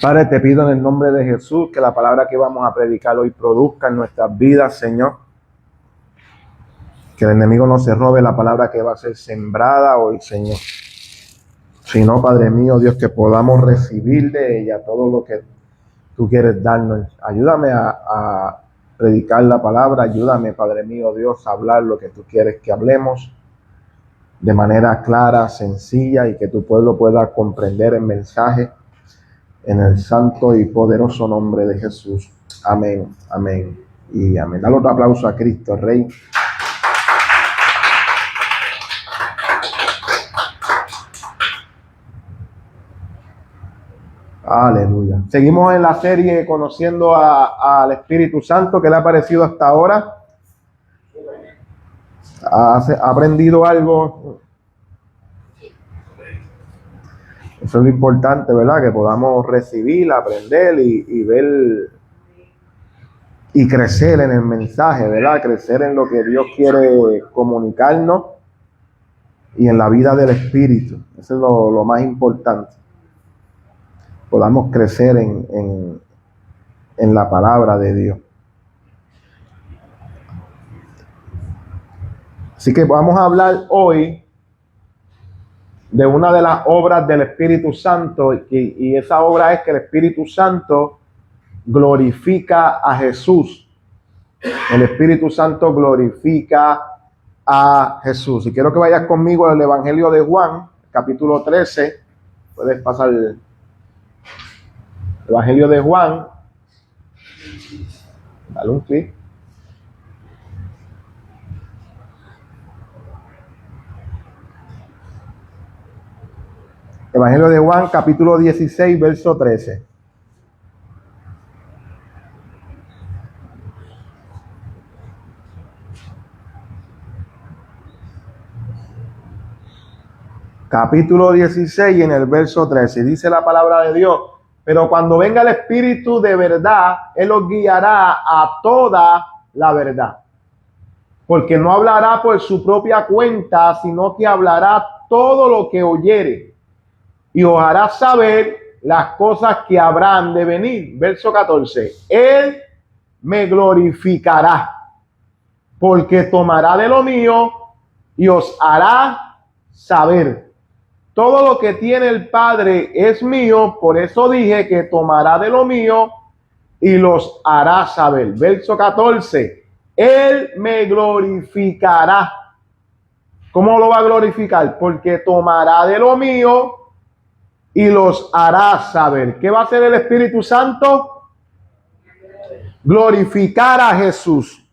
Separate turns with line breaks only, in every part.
Padre, te pido en el nombre de Jesús que la palabra que vamos a predicar hoy produzca en nuestras vidas, Señor. Que el enemigo no se robe la palabra que va a ser sembrada hoy, Señor. Sino, Padre mío, Dios, que podamos recibir de ella todo lo que tú quieres darnos. Ayúdame a predicar la palabra. Ayúdame, Padre mío, Dios, a hablar lo que tú quieres que hablemos de manera clara, sencilla y que tu pueblo pueda comprender el mensaje. En el santo y poderoso nombre de Jesús. Amén, amén y amén. Dale otro aplauso a Cristo, Rey. Aleluya. Seguimos en la serie conociendo al Espíritu Santo. ¿Qué le ha parecido hasta ahora? ¿Ha aprendido algo? Eso es lo importante, ¿verdad? Que podamos recibir, aprender y ver y crecer en el mensaje, ¿verdad? Crecer en lo que Dios quiere comunicarnos y en la vida del Espíritu. Eso es lo más importante. Podamos crecer en la palabra de Dios. Así que vamos a hablar hoy de una de las obras del Espíritu Santo y esa obra es que el Espíritu Santo glorifica a Jesús. El Espíritu Santo glorifica a Jesús. Y quiero que vayas conmigo al Evangelio de Juan, capítulo 13. Puedes pasar el Evangelio de Juan. Dale un clic. Evangelio de Juan, capítulo 16, verso 13. Capítulo 16 en el verso 13. Dice la palabra de Dios: pero cuando venga el Espíritu de verdad, Él os guiará a toda la verdad. Porque no hablará por su propia cuenta, sino que hablará todo lo que oyere. Y os hará saber las cosas que habrán de venir. Verso 14. Él me glorificará, porque tomará de lo mío y os hará saber. Todo lo que tiene el Padre es mío, por eso dije que tomará de lo mío y los hará saber. Verso 14. Él me glorificará. ¿Cómo lo va a glorificar? Porque tomará de lo mío y los hará saber. ¿Qué va a hacer el Espíritu Santo? Glorificar a Jesús.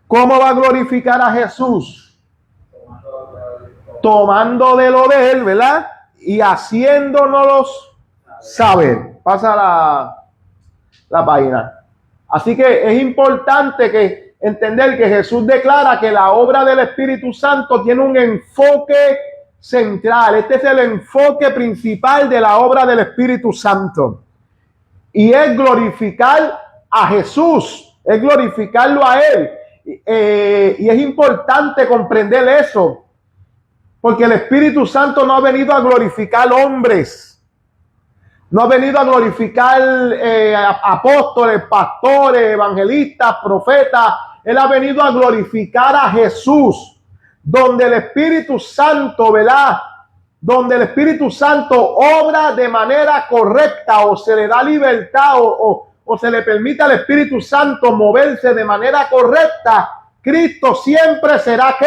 ¿Cómo va a glorificar a Jesús? Tomando de lo de Él, ¿verdad? Y haciéndonos saber. Pasa la página. Así que es importante que entender que Jesús declara que la obra del Espíritu Santo tiene un enfoque central. Este es el enfoque principal de la obra del Espíritu Santo. Y es glorificar a Jesús. Es glorificarlo a Él. Y es importante comprender eso. Porque el Espíritu Santo no ha venido a glorificar hombres. No ha venido a glorificar apóstoles, pastores, evangelistas, profetas. Él ha venido a glorificar a Jesús. Donde el Espíritu Santo, ¿verdad? Donde el Espíritu Santo obra de manera correcta o se le da libertad o se le permite al Espíritu Santo moverse de manera correcta, Cristo siempre será ¿qué?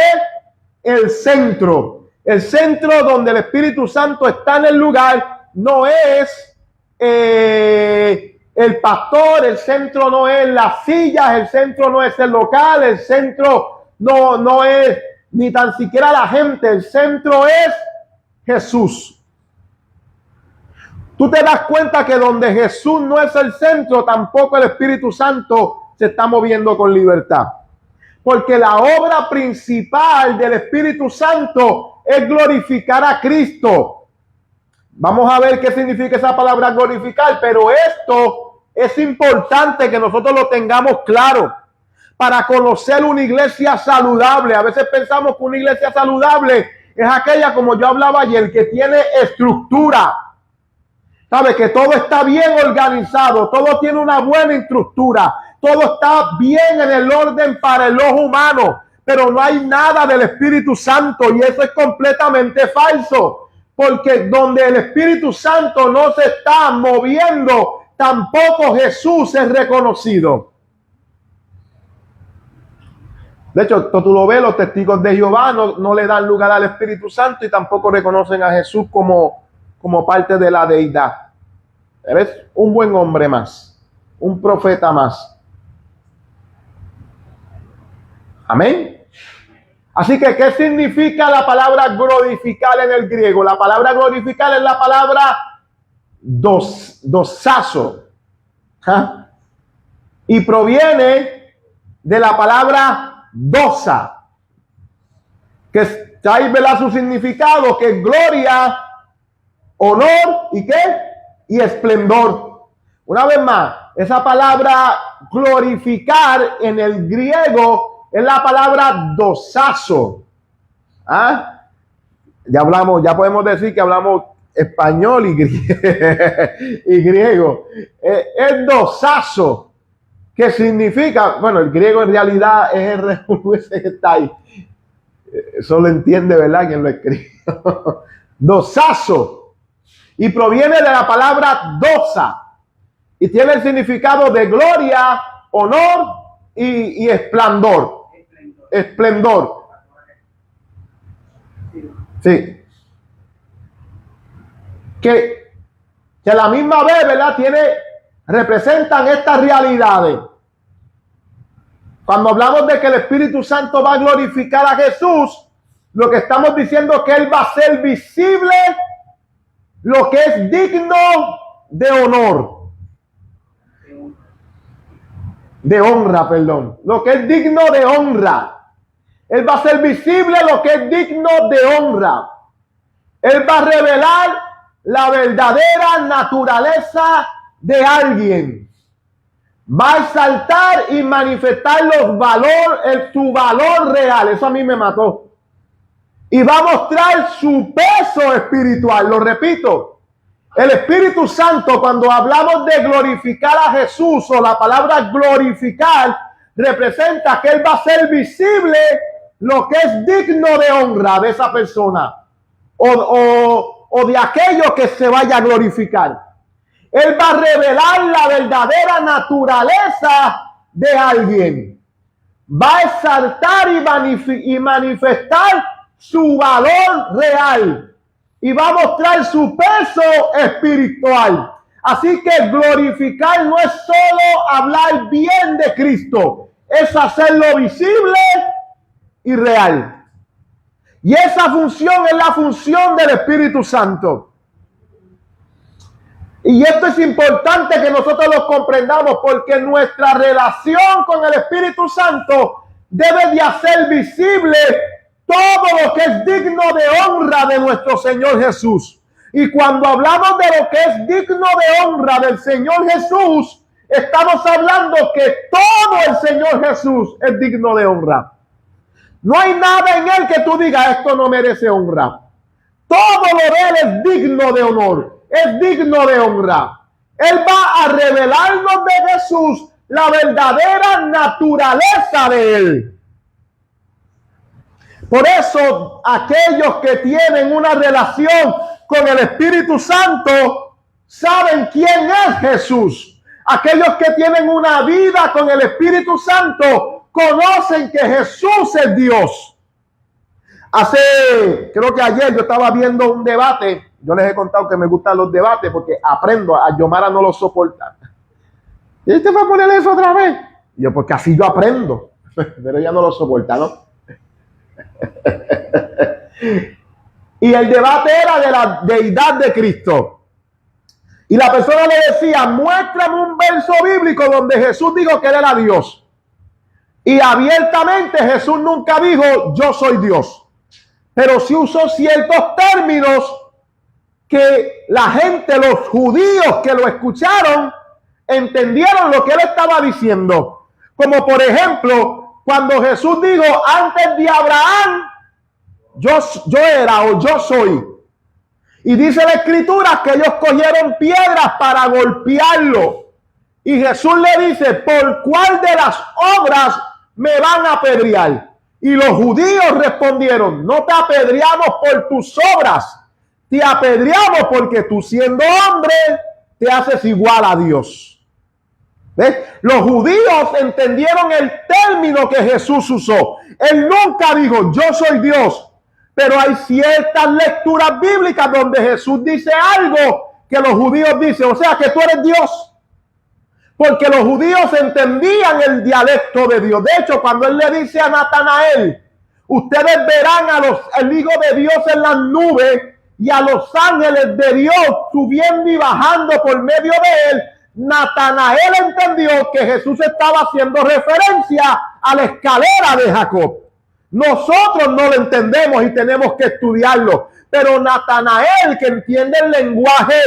El centro. El centro donde el Espíritu Santo está en el lugar no es el pastor, el centro no es las sillas, el centro no es el local, el centro no es ni tan siquiera la gente, el centro es Jesús. Tú te das cuenta que donde Jesús no es el centro, tampoco el Espíritu Santo se está moviendo con libertad. Porque la obra principal del Espíritu Santo es glorificar a Cristo. Vamos a ver qué significa esa palabra glorificar, pero esto es importante que nosotros lo tengamos claro para conocer una iglesia saludable. A veces pensamos que una iglesia saludable es aquella, como yo hablaba ayer, que tiene estructura, Sabe que todo está bien organizado, todo tiene una buena estructura, todo está bien en el orden para el ojo humano, pero no hay nada del Espíritu Santo, y eso es completamente falso, porque donde el Espíritu Santo no se está moviendo, tampoco Jesús es reconocido. De hecho, tú lo ves, los testigos de Jehová no le dan lugar al Espíritu Santo y tampoco reconocen a Jesús como parte de la deidad. Eres un buen hombre más, un profeta más. Amén. Así que, ¿qué significa la palabra glorificar en el griego? La palabra glorificar es la palabra dosazo. ¿Ah? Y proviene de la palabra dosa, que está ahí, ¿verdad? Su significado, que es gloria, honor y ¿qué? Y esplendor. Una vez más, esa palabra glorificar en el griego es la palabra dosazo. ¿Ah? Ya podemos decir que hablamos español y griego. Es dosazo, que significa, bueno, el griego en realidad es el ese que está ahí. Eso lo entiende, ¿verdad? Quien lo escribió. Dosazo. Y proviene de la palabra dosa. Y tiene el significado de gloria, honor y esplendor. Esplendor. Sí. Que a la misma vez, ¿verdad? Representan estas realidades. Cuando hablamos de que el Espíritu Santo va a glorificar a Jesús, lo que estamos diciendo es que Él va a ser visible, lo que es digno de honor. De honra, perdón. Lo que es digno de honra. Él va a ser visible lo que es digno de honra. Él va a revelar la verdadera naturaleza de alguien. Va a exaltar y manifestar su valor real. Eso a mí me mató. Y va a mostrar su peso espiritual. Lo repito. El Espíritu Santo, cuando hablamos de glorificar a Jesús, o la palabra glorificar, representa que Él va a ser visible lo que es digno de honra de esa persona. O de aquello que se vaya a glorificar. Él va a revelar la verdadera naturaleza de alguien. Va a exaltar y manifestar su valor real. Y va a mostrar su peso espiritual. Así que glorificar no es solo hablar bien de Cristo. Es hacerlo visible y real. Y esa función es la función del Espíritu Santo. Y esto es importante que nosotros lo comprendamos, porque nuestra relación con el Espíritu Santo debe de hacer visible todo lo que es digno de honra de nuestro Señor Jesús. Y cuando hablamos de lo que es digno de honra del Señor Jesús, estamos hablando que todo el Señor Jesús es digno de honra. No hay nada en Él que tú digas, esto no merece honra. Todo lo de Él es digno de honor, es digno de honra. Él va a revelarnos de Jesús la verdadera naturaleza de Él. Por eso, aquellos que tienen una relación con el Espíritu Santo saben quién es Jesús. Aquellos que tienen una vida con el Espíritu Santo conocen que Jesús es Dios. Creo que ayer yo estaba viendo un debate. Yo les he contado que me gustan los debates porque aprendo. A Yomara no lo soporta. ¿Y usted va a poner eso otra vez? Y yo, porque así yo aprendo. Pero ella no lo soporta, ¿no? Y el debate era de la deidad de Cristo. Y la persona le decía, muéstrame un verso bíblico donde Jesús dijo que él era Dios. Y abiertamente Jesús nunca dijo, yo soy Dios. Pero sí usó ciertos términos que la gente, los judíos que lo escucharon, entendieron lo que él estaba diciendo. Como por ejemplo, cuando Jesús dijo, antes de Abraham, yo era o yo soy. Y dice la Escritura que ellos cogieron piedras para golpearlo. Y Jesús le dice, ¿por cuál de las obras me van a apedrear? Y los judíos respondieron, no te apedreamos por tus obras, te apedreamos porque tú siendo hombre te haces igual a Dios. ¿Ves? Los judíos entendieron el término que Jesús usó. Él nunca dijo, yo soy Dios. Pero hay ciertas lecturas bíblicas donde Jesús dice algo que los judíos dicen, o sea que tú eres Dios. Porque los judíos entendían el dialecto de Dios. De hecho, cuando él le dice a Natanael, ustedes verán al Hijo de Dios en las nubes y a los ángeles de Dios subiendo y bajando por medio de él, Natanael entendió que Jesús estaba haciendo referencia a la escalera de Jacob. Nosotros no lo entendemos y tenemos que estudiarlo. Pero Natanael, que entiende el lenguaje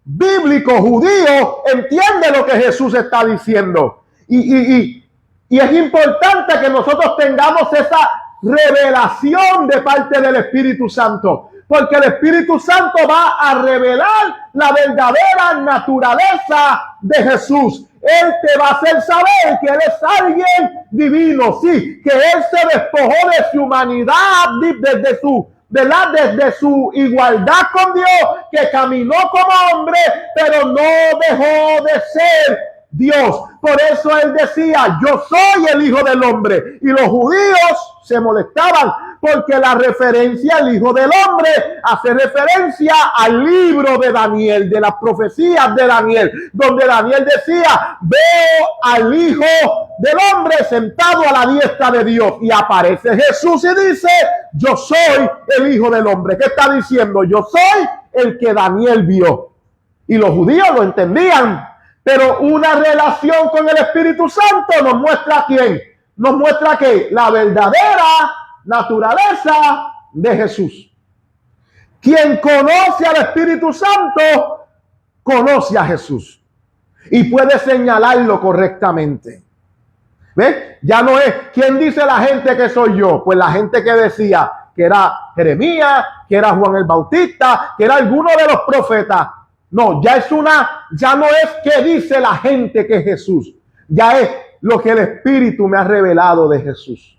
bíblico judío, entiende lo que Jesús está diciendo. Y es importante que nosotros tengamos esa revelación de parte del Espíritu Santo, porque el Espíritu Santo va a revelar la verdadera naturaleza de Jesús. Él te va a hacer saber que Él es alguien divino, sí, que Él se despojó de su humanidad, desde su igualdad con Dios, que caminó como hombre, pero no dejó de ser Dios. Por eso Él decía, yo soy el Hijo del Hombre. Y los judíos se molestaban porque la referencia al Hijo del Hombre hace referencia al libro de Daniel, de las profecías de Daniel, donde Daniel decía, veo al Hijo del Hombre sentado a la diestra de Dios. Y aparece Jesús y dice, yo soy el Hijo del Hombre. ¿Qué está diciendo? Yo soy el que Daniel vio. Y los judíos lo entendían. Pero una relación con el Espíritu Santo nos muestra quién. Nos muestra que la verdadera naturaleza de Jesús. Quien conoce al Espíritu Santo, conoce a Jesús. Y puede señalarlo correctamente. ¿Ves? Ya no es, ¿quién dice la gente que soy yo? Pues la gente que decía que era Jeremías, que era Juan el Bautista, que era alguno de los profetas. No, ya no es qué dice la gente que es Jesús. Ya es lo que el Espíritu me ha revelado de Jesús.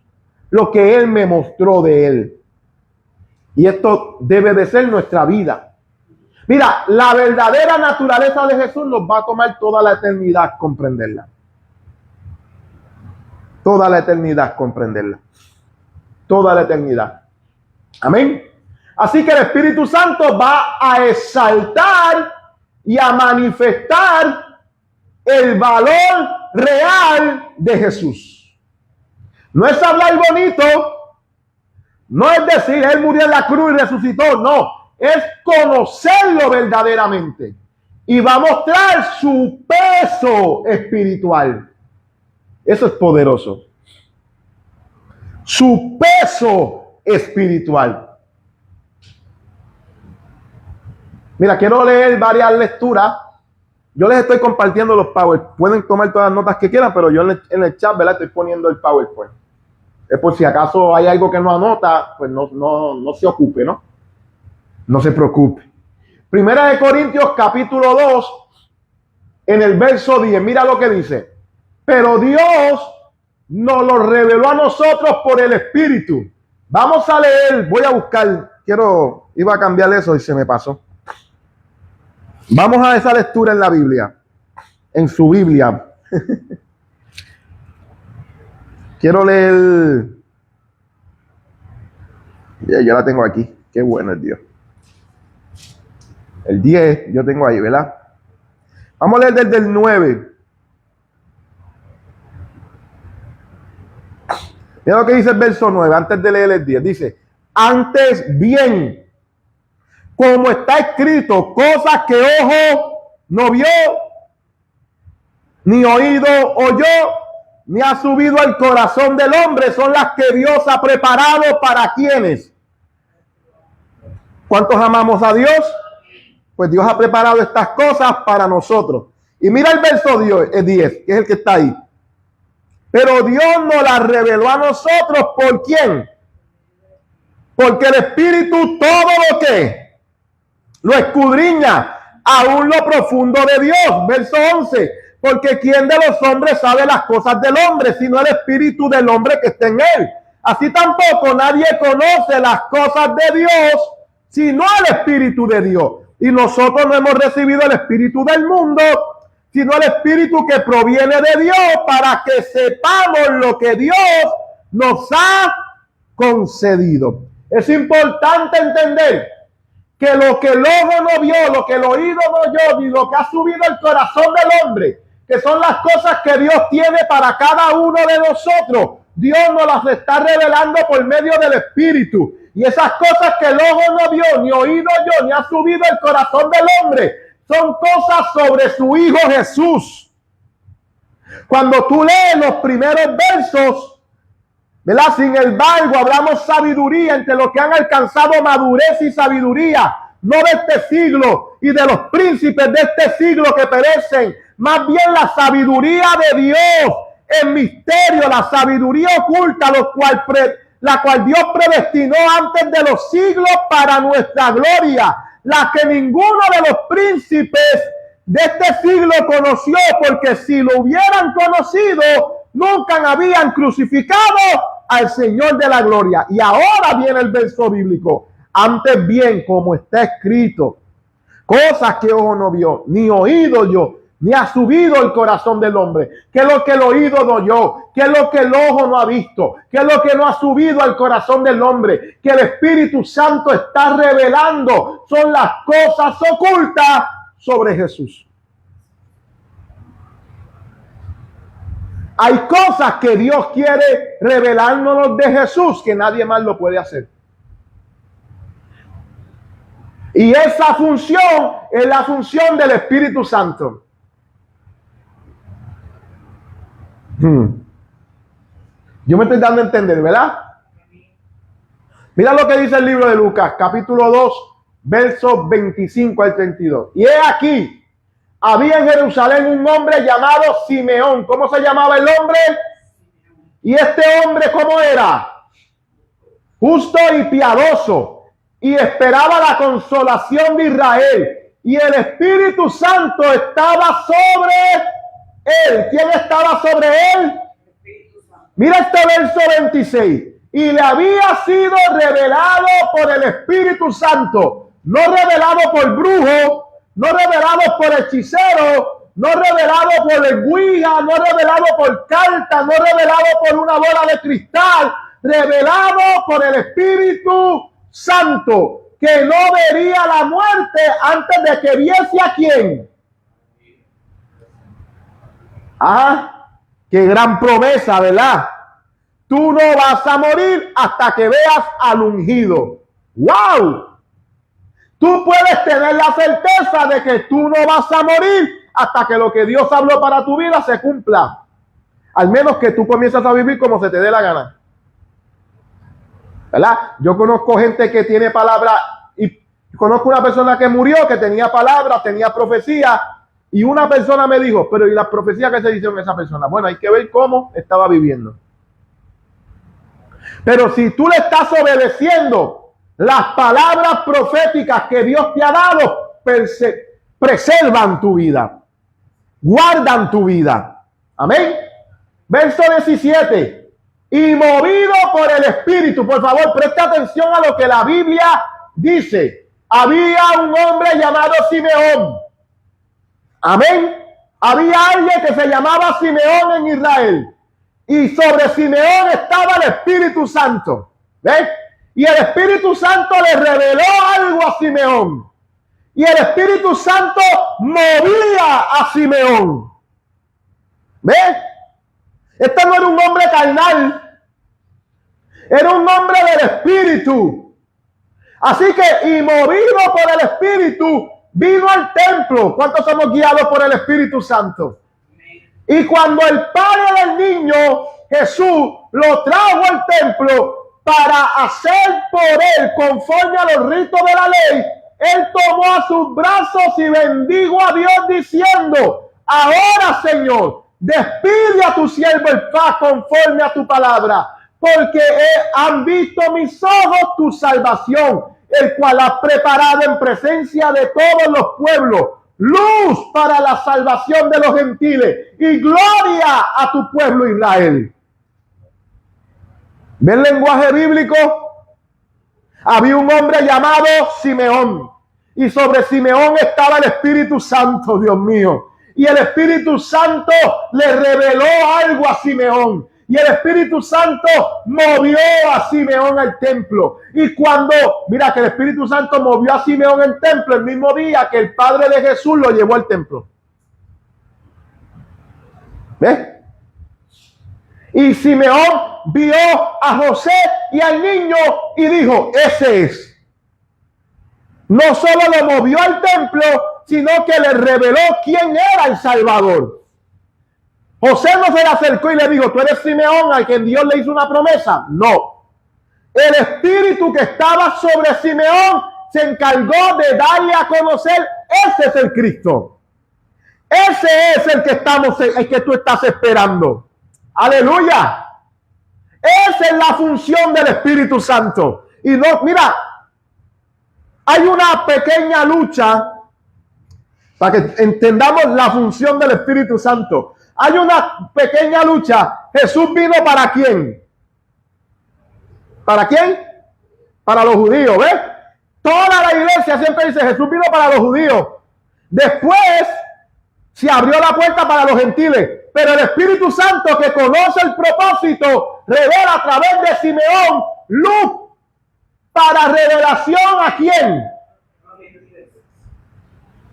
Lo que Él me mostró de Él. Y esto debe de ser nuestra vida. Mira, la verdadera naturaleza de Jesús nos va a tomar toda la eternidad comprenderla. Toda la eternidad comprenderla. Toda la eternidad. Amén. Así que el Espíritu Santo va a exaltar y a manifestar el valor real de Jesús. No es hablar bonito, no es decir, Él murió en la cruz y resucitó, no, es conocerlo verdaderamente. Y va a mostrar su peso espiritual. Eso es poderoso. Su peso espiritual. Mira, quiero leer varias lecturas. Yo les estoy compartiendo los PowerPoint. Pueden tomar todas las notas que quieran, pero yo en el chat, ¿verdad? Estoy poniendo el PowerPoint. Es por si acaso hay algo que no anota, pues no se ocupe, ¿no? No se preocupe. Primera de Corintios, capítulo 2, en el verso 10. Mira lo que dice. Pero Dios nos lo reveló a nosotros por el Espíritu. Vamos a leer, voy a buscar. Iba a cambiar eso y se me pasó. Vamos a esa lectura en la Biblia, en su Biblia. Quiero leer. Yo la tengo aquí. Qué bueno el Dios. El 10 yo tengo ahí, ¿verdad? Vamos a leer desde el 9. Mira lo que dice el verso 9, antes de leer el 10. Dice, antes bien, como está escrito, cosas que ojo no vio, ni oído oyó, ni ha subido al corazón del hombre, son las que Dios ha preparado para quienes. ¿Cuántos amamos a Dios? Pues Dios ha preparado estas cosas para nosotros. Y mira el verso 10, que es el que está ahí. Pero Dios nos la reveló a nosotros, ¿por quién? Porque el Espíritu todo lo que lo escudriña aún lo profundo de Dios. Verso 11. Porque ¿quién de los hombres sabe las cosas del hombre, sino el espíritu del hombre que está en él? Así tampoco nadie conoce las cosas de Dios, sino el espíritu de Dios. Y nosotros no hemos recibido el espíritu del mundo, sino el espíritu que proviene de Dios, para que sepamos lo que Dios nos ha concedido. Es importante entender que lo que el ojo no vio, lo que el oído no oyó, ni lo que ha subido el corazón del hombre, que son las cosas que Dios tiene para cada uno de nosotros, Dios nos las está revelando por medio del Espíritu. Y esas cosas que el ojo no vio, ni oído oyó, ni ha subido el corazón del hombre, son cosas sobre su Hijo Jesús. Cuando tú lees los primeros versos, ¿verdad? Sin embargo, hablamos sabiduría entre los que han alcanzado madurez y sabiduría, no de este siglo y de los príncipes de este siglo que perecen, más bien la sabiduría de Dios en misterio, la sabiduría oculta, la cual Dios predestinó antes de los siglos para nuestra gloria, la que ninguno de los príncipes de este siglo conoció, porque si lo hubieran conocido, nunca habían crucificado al Señor de la gloria. Y ahora viene el verso bíblico. Antes bien, como está escrito, cosas que ojo no vio, ni oído yo, ni ha subido el corazón del hombre. ¿Qué es lo que el oído no oyó? ¿Qué es lo que el ojo no ha visto? ¿Qué es lo que no ha subido al corazón del hombre? Que el Espíritu Santo está revelando. Son las cosas ocultas sobre Jesús. Hay cosas que Dios quiere revelárnoslos de Jesús que nadie más lo puede hacer. Y esa función es la función del Espíritu Santo. Yo me estoy dando a entender, ¿verdad? Mira lo que dice el libro de Lucas, capítulo 2, versos 25 al 32. Y he aquí, había en Jerusalén un hombre llamado Simeón. ¿Cómo se llamaba el hombre? Y este hombre, ¿cómo era? Justo y piadoso, y esperaba la consolación de Israel. Y el Espíritu Santo estaba sobre él. ¿Quién estaba sobre él? Mira este verso 26. Y le había sido revelado por el Espíritu Santo. No revelado por brujo, no revelado por hechicero, no revelado por el guía, no revelado por carta, no revelado por una bola de cristal, revelado por el Espíritu Santo, que no vería la muerte antes de que viese a quién. Ah, qué gran promesa, ¿verdad? Tú no vas a morir hasta que veas al ungido. ¡Wow! Tú puedes tener la certeza de que tú no vas a morir hasta que lo que Dios habló para tu vida se cumpla. Al menos que tú comiences a vivir como se te dé la gana. ¿Verdad? Yo conozco gente que tiene palabra, y conozco una persona que murió, que tenía palabra, tenía profecía, y una persona me dijo, pero ¿y las profecías que se hicieron esa persona? Bueno, hay que ver cómo estaba viviendo. Pero si tú le estás obedeciendo las palabras proféticas que Dios te ha dado, preservan tu vida, guardan tu vida. Amén. Verso 17. Y movido por el Espíritu, por favor, presta atención a lo que la Biblia dice. Había un hombre llamado Simeón. Amén. Había alguien que se llamaba Simeón en Israel. Y sobre Simeón estaba el Espíritu Santo. ¿Ves? Y el Espíritu Santo le reveló algo a Simeón. Y el Espíritu Santo movía a Simeón. ¿Ves? Este no era un hombre carnal. Era un hombre del Espíritu. Así que, y movido por el Espíritu, vino al templo. ¿Cuántos somos guiados por el Espíritu Santo? Y cuando el padre del niño, Jesús, lo trajo al templo para hacer por él conforme a los ritos de la ley, él tomó a sus brazos y bendijo a Dios diciendo: ahora, Señor, despide a tu siervo en paz conforme a tu palabra, porque han visto mis ojos tu salvación. el cual has preparado en presencia de todos los pueblos, luz para la salvación de los gentiles y gloria a tu pueblo Israel. ¿Ve el lenguaje bíblico? Había un hombre llamado Simeón, y sobre Simeón estaba el Espíritu Santo, Dios mío. Y el Espíritu Santo le reveló algo a Simeón. Y el Espíritu Santo movió a Simeón al templo. Y cuando, mira que el Espíritu Santo movió a Simeón al templo el mismo día que el Padre de Jesús lo llevó al templo. ¿Ves? Y Simeón vio a José y al niño y dijo, ese es. No solo lo movió al templo, sino que le reveló quién era el Salvador. José no se le acercó y le dijo, tú eres Simeón al que Dios le hizo una promesa. No. El espíritu que estaba sobre Simeón se encargó de darle a conocer, ese es el Cristo. Ese es el que tú estás esperando. Aleluya. Esa es la función del Espíritu Santo. Y no, mira, hay una pequeña lucha para que entendamos la función del Espíritu Santo. Hay una pequeña lucha. Jesús vino ¿para quién? ¿Para quién? Para los judíos, ¿ves? Toda la iglesia siempre dice Jesús vino para los judíos. Después se abrió la puerta para los gentiles. Pero el Espíritu Santo, que conoce el propósito, revela a través de Simeón luz para revelación ¿a quién?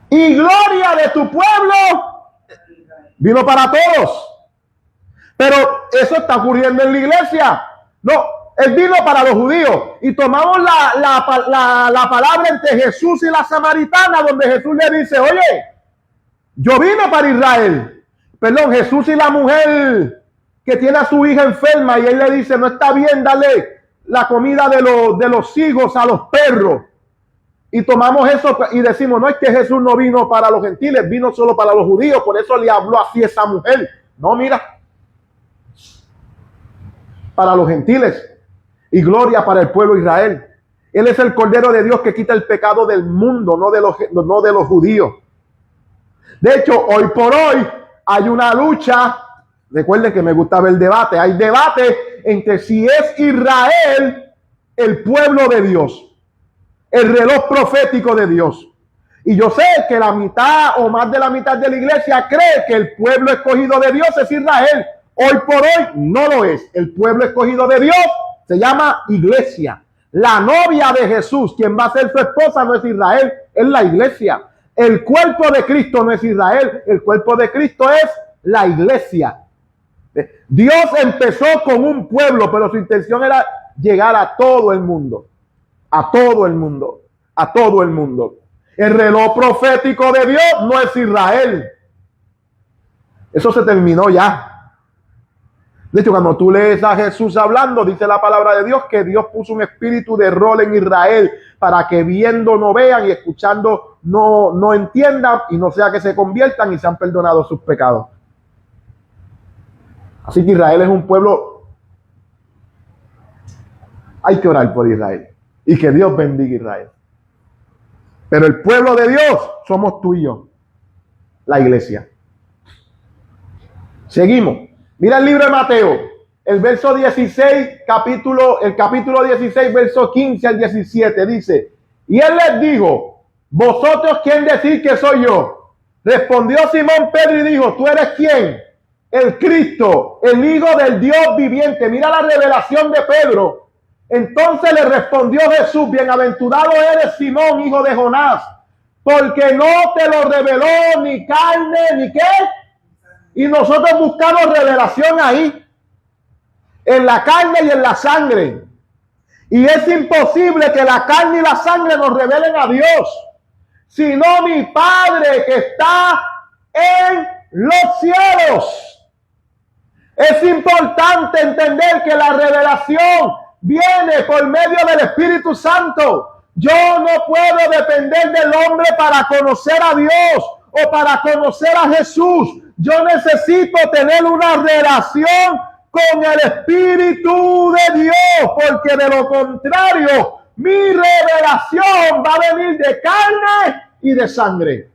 Y gloria de tu pueblo vino para todos. Pero eso está ocurriendo en la iglesia. No, él vino para los judíos. Y tomamos la palabra entre Jesús y la samaritana, donde Jesús le dice, oye, yo vine para Israel. Perdón, Jesús y la mujer que tiene a su hija enferma, y él le dice, no está bien darle la comida de los higos a los perros. Y tomamos eso y decimos, no es que Jesús no vino para los gentiles, vino solo para los judíos, por eso le habló así a esa mujer. No, mira, para los gentiles y gloria para el pueblo de Israel. Él es el Cordero de Dios que quita el pecado del mundo, no de los judíos. De hecho, hoy por hoy hay una lucha. Recuerden que me gusta ver el debate. Hay debate entre si es Israel el pueblo de Dios, el reloj profético de Dios. Y yo sé que la mitad o más de la mitad de la iglesia cree que el pueblo escogido de Dios es Israel. Hoy por hoy no lo es. El pueblo escogido de Dios se llama iglesia. La novia de Jesús, quien va a ser su esposa, no es Israel, es la iglesia. El cuerpo de Cristo no es Israel, el cuerpo de Cristo es la iglesia. Dios empezó con un pueblo, pero su intención era llegar a todo el mundo. A todo el mundo. A todo el mundo. El reloj profético de Dios no es Israel. Eso se terminó ya. De hecho, cuando tú lees a Jesús hablando, dice la palabra de Dios que Dios puso un espíritu de rol en Israel para que viendo no vean y escuchando no entiendan, y no sea que se conviertan y sean perdonados sus pecados. Así que Israel es un pueblo. Hay que orar por Israel y que Dios bendiga a Israel. Pero el pueblo de Dios somos tú y yo, la iglesia. Seguimos. Mira el libro de Mateo, el verso 16, el capítulo 16, verso 15 al 17, dice, y él les dijo, ¿vosotros quién decís que soy yo? Respondió Simón Pedro y dijo, ¿tú eres quién? El Cristo, el Hijo del Dios viviente. Mira la revelación de Pedro. Entonces le respondió Jesús, bienaventurado eres Simón, hijo de Jonás, porque no te lo reveló ni carne, ni qué. Y nosotros buscamos revelación ahí, en la carne y en la sangre. Y es imposible que la carne y la sangre nos revelen a Dios, sino mi Padre que está en los cielos. Es importante entender que la revelación viene por medio del Espíritu Santo. Yo no puedo depender del hombre para conocer a Dios o para conocer a Jesús. Yo necesito tener una relación con el Espíritu de Dios, porque de lo contrario, mi revelación va a venir de carne y de sangre.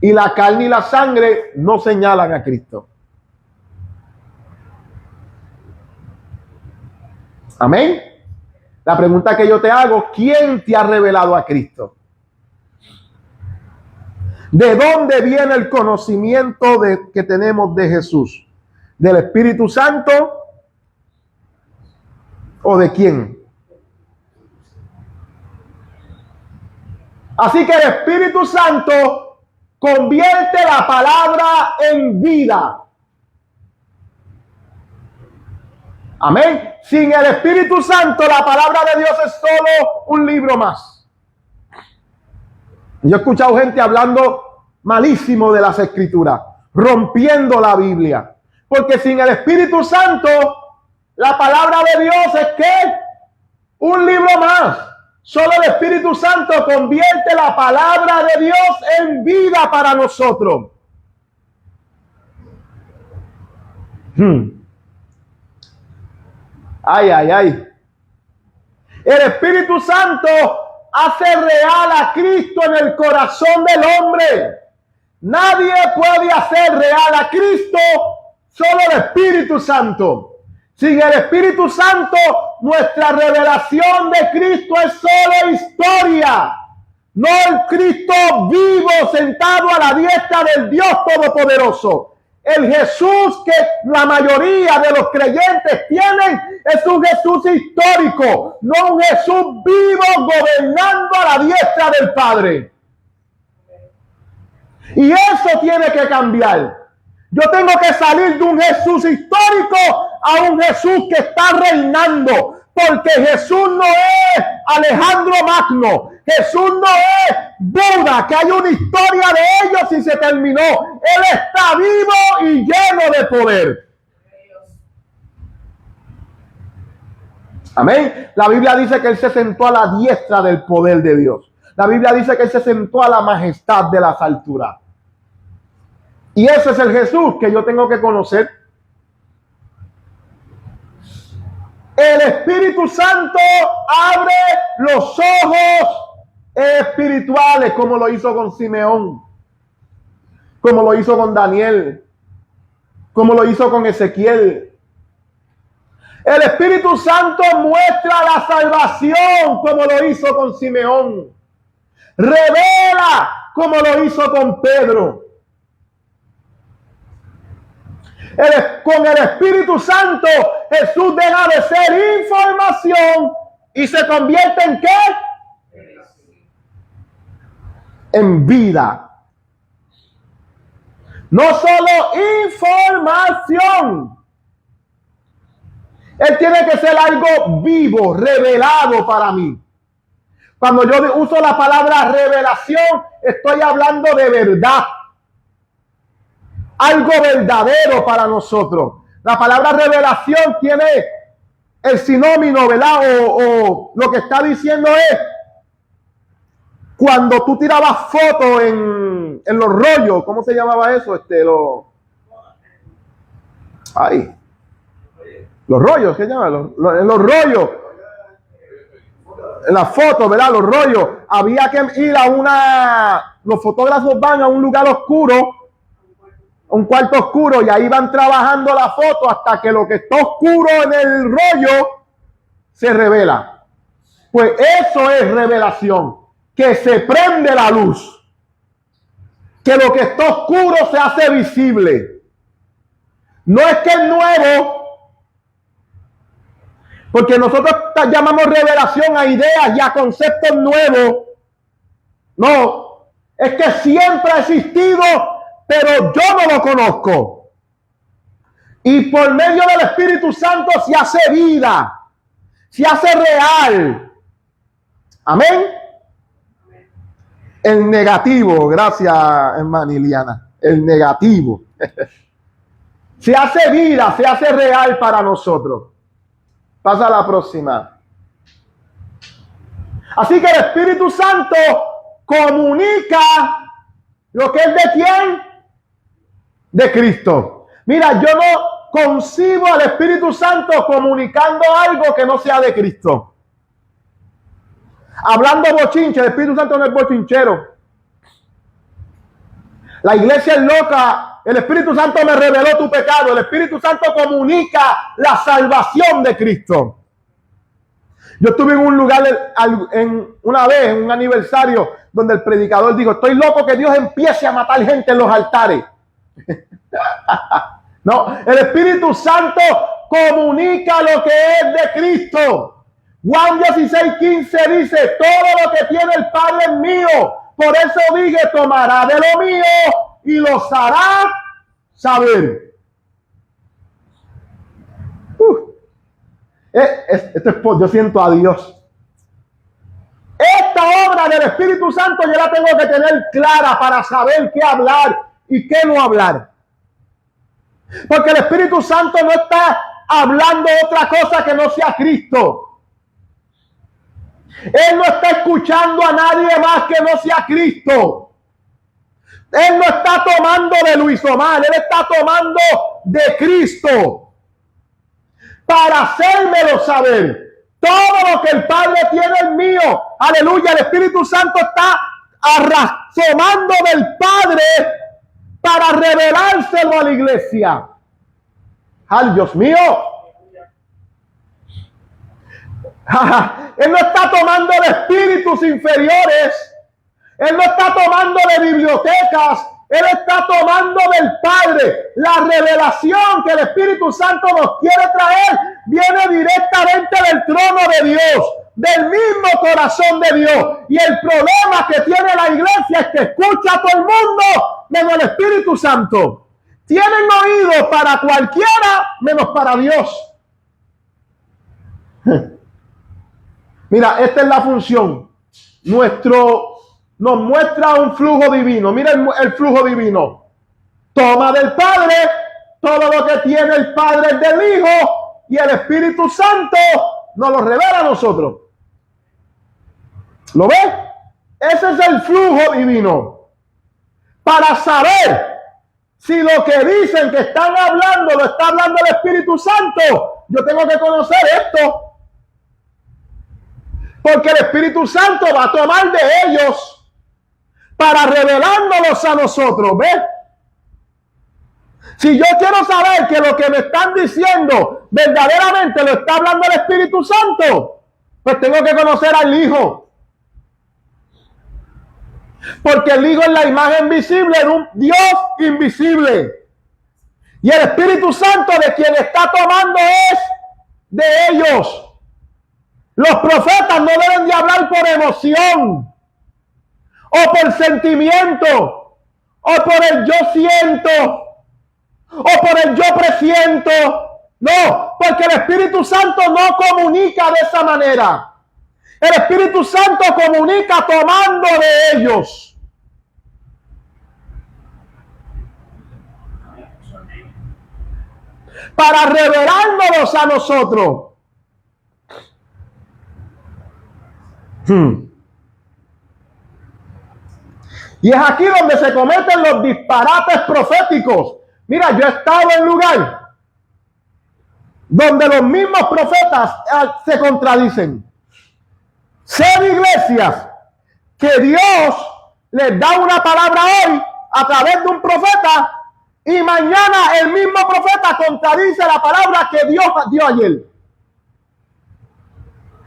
Y la carne y la sangre no señalan a Cristo. Amén. La pregunta que yo te hago, ¿quién te ha revelado a Cristo? ¿De dónde viene el conocimiento que tenemos de Jesús? ¿Del Espíritu Santo o de quién? Así que el Espíritu Santo convierte la palabra en vida. Amén. Sin el Espíritu Santo, la palabra de Dios es solo un libro más. Yo he escuchado gente hablando malísimo de las Escrituras, rompiendo la Biblia. Porque sin el Espíritu Santo, la palabra de Dios es ¿qué? Un libro más. Solo el Espíritu Santo convierte la palabra de Dios en vida para nosotros. Ay, ay, ay. El Espíritu Santo hace real a Cristo en el corazón del hombre. Nadie puede hacer real a Cristo, solo el Espíritu Santo. Sin el Espíritu Santo, nuestra revelación de Cristo es solo historia. No el Cristo vivo sentado a la diestra del Dios Todopoderoso. El Jesús que la mayoría de los creyentes tienen es un Jesús histórico, no un Jesús vivo gobernando a la diestra del Padre. Y eso tiene que cambiar. Yo tengo que salir de un Jesús histórico a un Jesús que está reinando. Porque Jesús no es Alejandro Magno. Jesús no es Buda, que hay una historia de ellos y se terminó. Él está vivo y lleno de poder. Amén. La Biblia dice que Él se sentó a la diestra del poder de Dios. La Biblia dice que Él se sentó a la majestad de las alturas. Y ese es el Jesús que yo tengo que conocer. El Espíritu Santo abre los ojos espirituales, como lo hizo con Simeón, como lo hizo con Daniel, como lo hizo con Ezequiel. El Espíritu Santo muestra la salvación, como lo hizo con Simeón. Revela, como lo hizo con Pedro. Con el Espíritu Santo, Jesús deja de ser información y se convierte en ¿qué? En vida. No solo información. Él tiene que ser algo vivo, revelado para mí. Cuando yo uso la palabra revelación, estoy hablando de verdad. Algo verdadero para nosotros. La palabra revelación tiene el sinónimo, ¿verdad? O lo que está diciendo es cuando tú tirabas fotos en los rollos. ¿Cómo se llamaba eso? Los rollos, ¿qué llaman? Los rollos. En las fotos, ¿verdad? Los rollos. Había que ir los fotógrafos van a un lugar oscuro, un cuarto oscuro, y ahí van trabajando la foto hasta que lo que está oscuro en el rollo se revela. Pues eso es revelación, que se prende la luz, que lo que está oscuro se hace visible. No es que es nuevo, porque nosotros llamamos revelación a ideas y a conceptos nuevos. No, es que siempre ha existido, pero yo no lo conozco. Y por medio del Espíritu Santo se hace vida, se hace real. Amén. El negativo, gracias hermana Iliana, el negativo. Se hace vida, se hace real para nosotros. Pasa a la próxima. Así que el Espíritu Santo comunica lo que es de quién. De Cristo. Mira, yo no concibo al Espíritu Santo comunicando algo que no sea de Cristo. Hablando bochinche, el Espíritu Santo no es bochinchero. La iglesia es loca. El Espíritu Santo me reveló tu pecado. El Espíritu Santo comunica la salvación de Cristo. Yo estuve en un lugar una vez, en un aniversario, donde el predicador dijo: estoy loco que Dios empiece a matar gente en los altares. No, el Espíritu Santo comunica lo que es de Cristo. Juan 16:15 dice: todo lo que tiene el Padre es mío. Por eso dije: tomará de lo mío y los hará saber. Yo siento a Dios. Esta obra del Espíritu Santo yo la tengo que tener clara para saber qué hablar y qué no hablar. Porque el Espíritu Santo no está hablando otra cosa que no sea Cristo. Él no está escuchando a nadie más que no sea Cristo. Él no está tomando de Luis Omar, él está tomando de Cristo para hacérmelo saber. Todo lo que el Padre tiene es mío. Aleluya, el Espíritu Santo está tomando del Padre para revelárselo a la iglesia. ¡Ay, Dios mío! Él no está tomando de espíritus inferiores. Él no está tomando de bibliotecas. Él está tomando del Padre. La revelación que el Espíritu Santo nos quiere traer viene directamente del trono de Dios, del mismo corazón de Dios. Y el problema que tiene la iglesia es que escucha a todo el mundo menos el Espíritu Santo. Tienen oído para cualquiera menos para Dios. Mira, esta es la función. Nos muestra un flujo divino. Mira el flujo divino. Toma del Padre todo lo que tiene el Padre del Hijo, y el Espíritu Santo nos lo revela a nosotros. ¿Lo ves? Ese es el flujo divino. Para saber si lo que dicen que están hablando lo está hablando el Espíritu Santo, yo tengo que conocer esto. Porque el Espíritu Santo va a tomar de ellos para revelándolos a nosotros, ¿ves? Si yo quiero saber que lo que me están diciendo verdaderamente lo está hablando el Espíritu Santo, pues tengo que conocer al Hijo. Porque el Hijo es la imagen visible de un Dios invisible. Y el Espíritu Santo de quien está tomando es de ellos. Los profetas no deben de hablar por emoción, o por sentimiento, o por el yo siento, o por el yo presiento. No, porque el Espíritu Santo no comunica de esa manera. El Espíritu Santo comunica tomando de ellos. Para revelándolos a nosotros. Y es aquí donde se cometen los disparates proféticos. Mira, yo he estado en lugar donde los mismos profetas se contradicen. Sé de iglesias que Dios les da una palabra hoy a través de un profeta, y mañana el mismo profeta contradice la palabra que Dios dio ayer.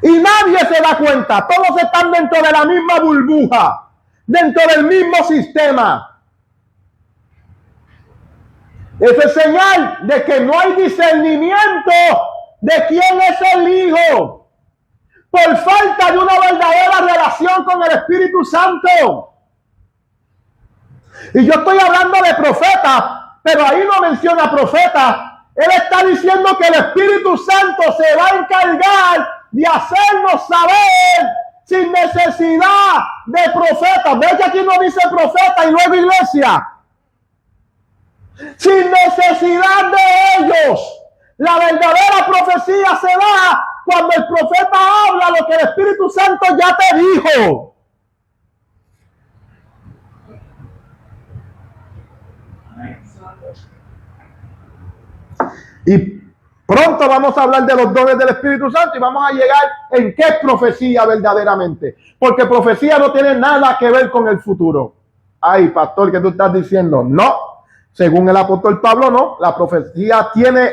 Y nadie se da cuenta. Todos están dentro de la misma burbuja, dentro del mismo sistema. Eso es señal de que no hay discernimiento de quién es el Hijo, por falta de una verdadera relación con el Espíritu Santo. Y yo estoy hablando de profetas, pero ahí no menciona profetas. Él está diciendo que el Espíritu Santo se va a encargar de hacernos saber sin necesidad de profetas. ¿Ves que aquí no dice profeta y luego iglesia? Sin necesidad de ellos. La verdadera profecía se da cuando el profeta habla lo que el Espíritu Santo ya te dijo. Y pronto pronto vamos a hablar de los dones del Espíritu Santo y vamos a llegar en qué es profecía verdaderamente. Porque profecía no tiene nada que ver con el futuro. Ay, pastor, ¿qué tú estás diciendo? No. Según el apóstol Pablo, no. La profecía tiene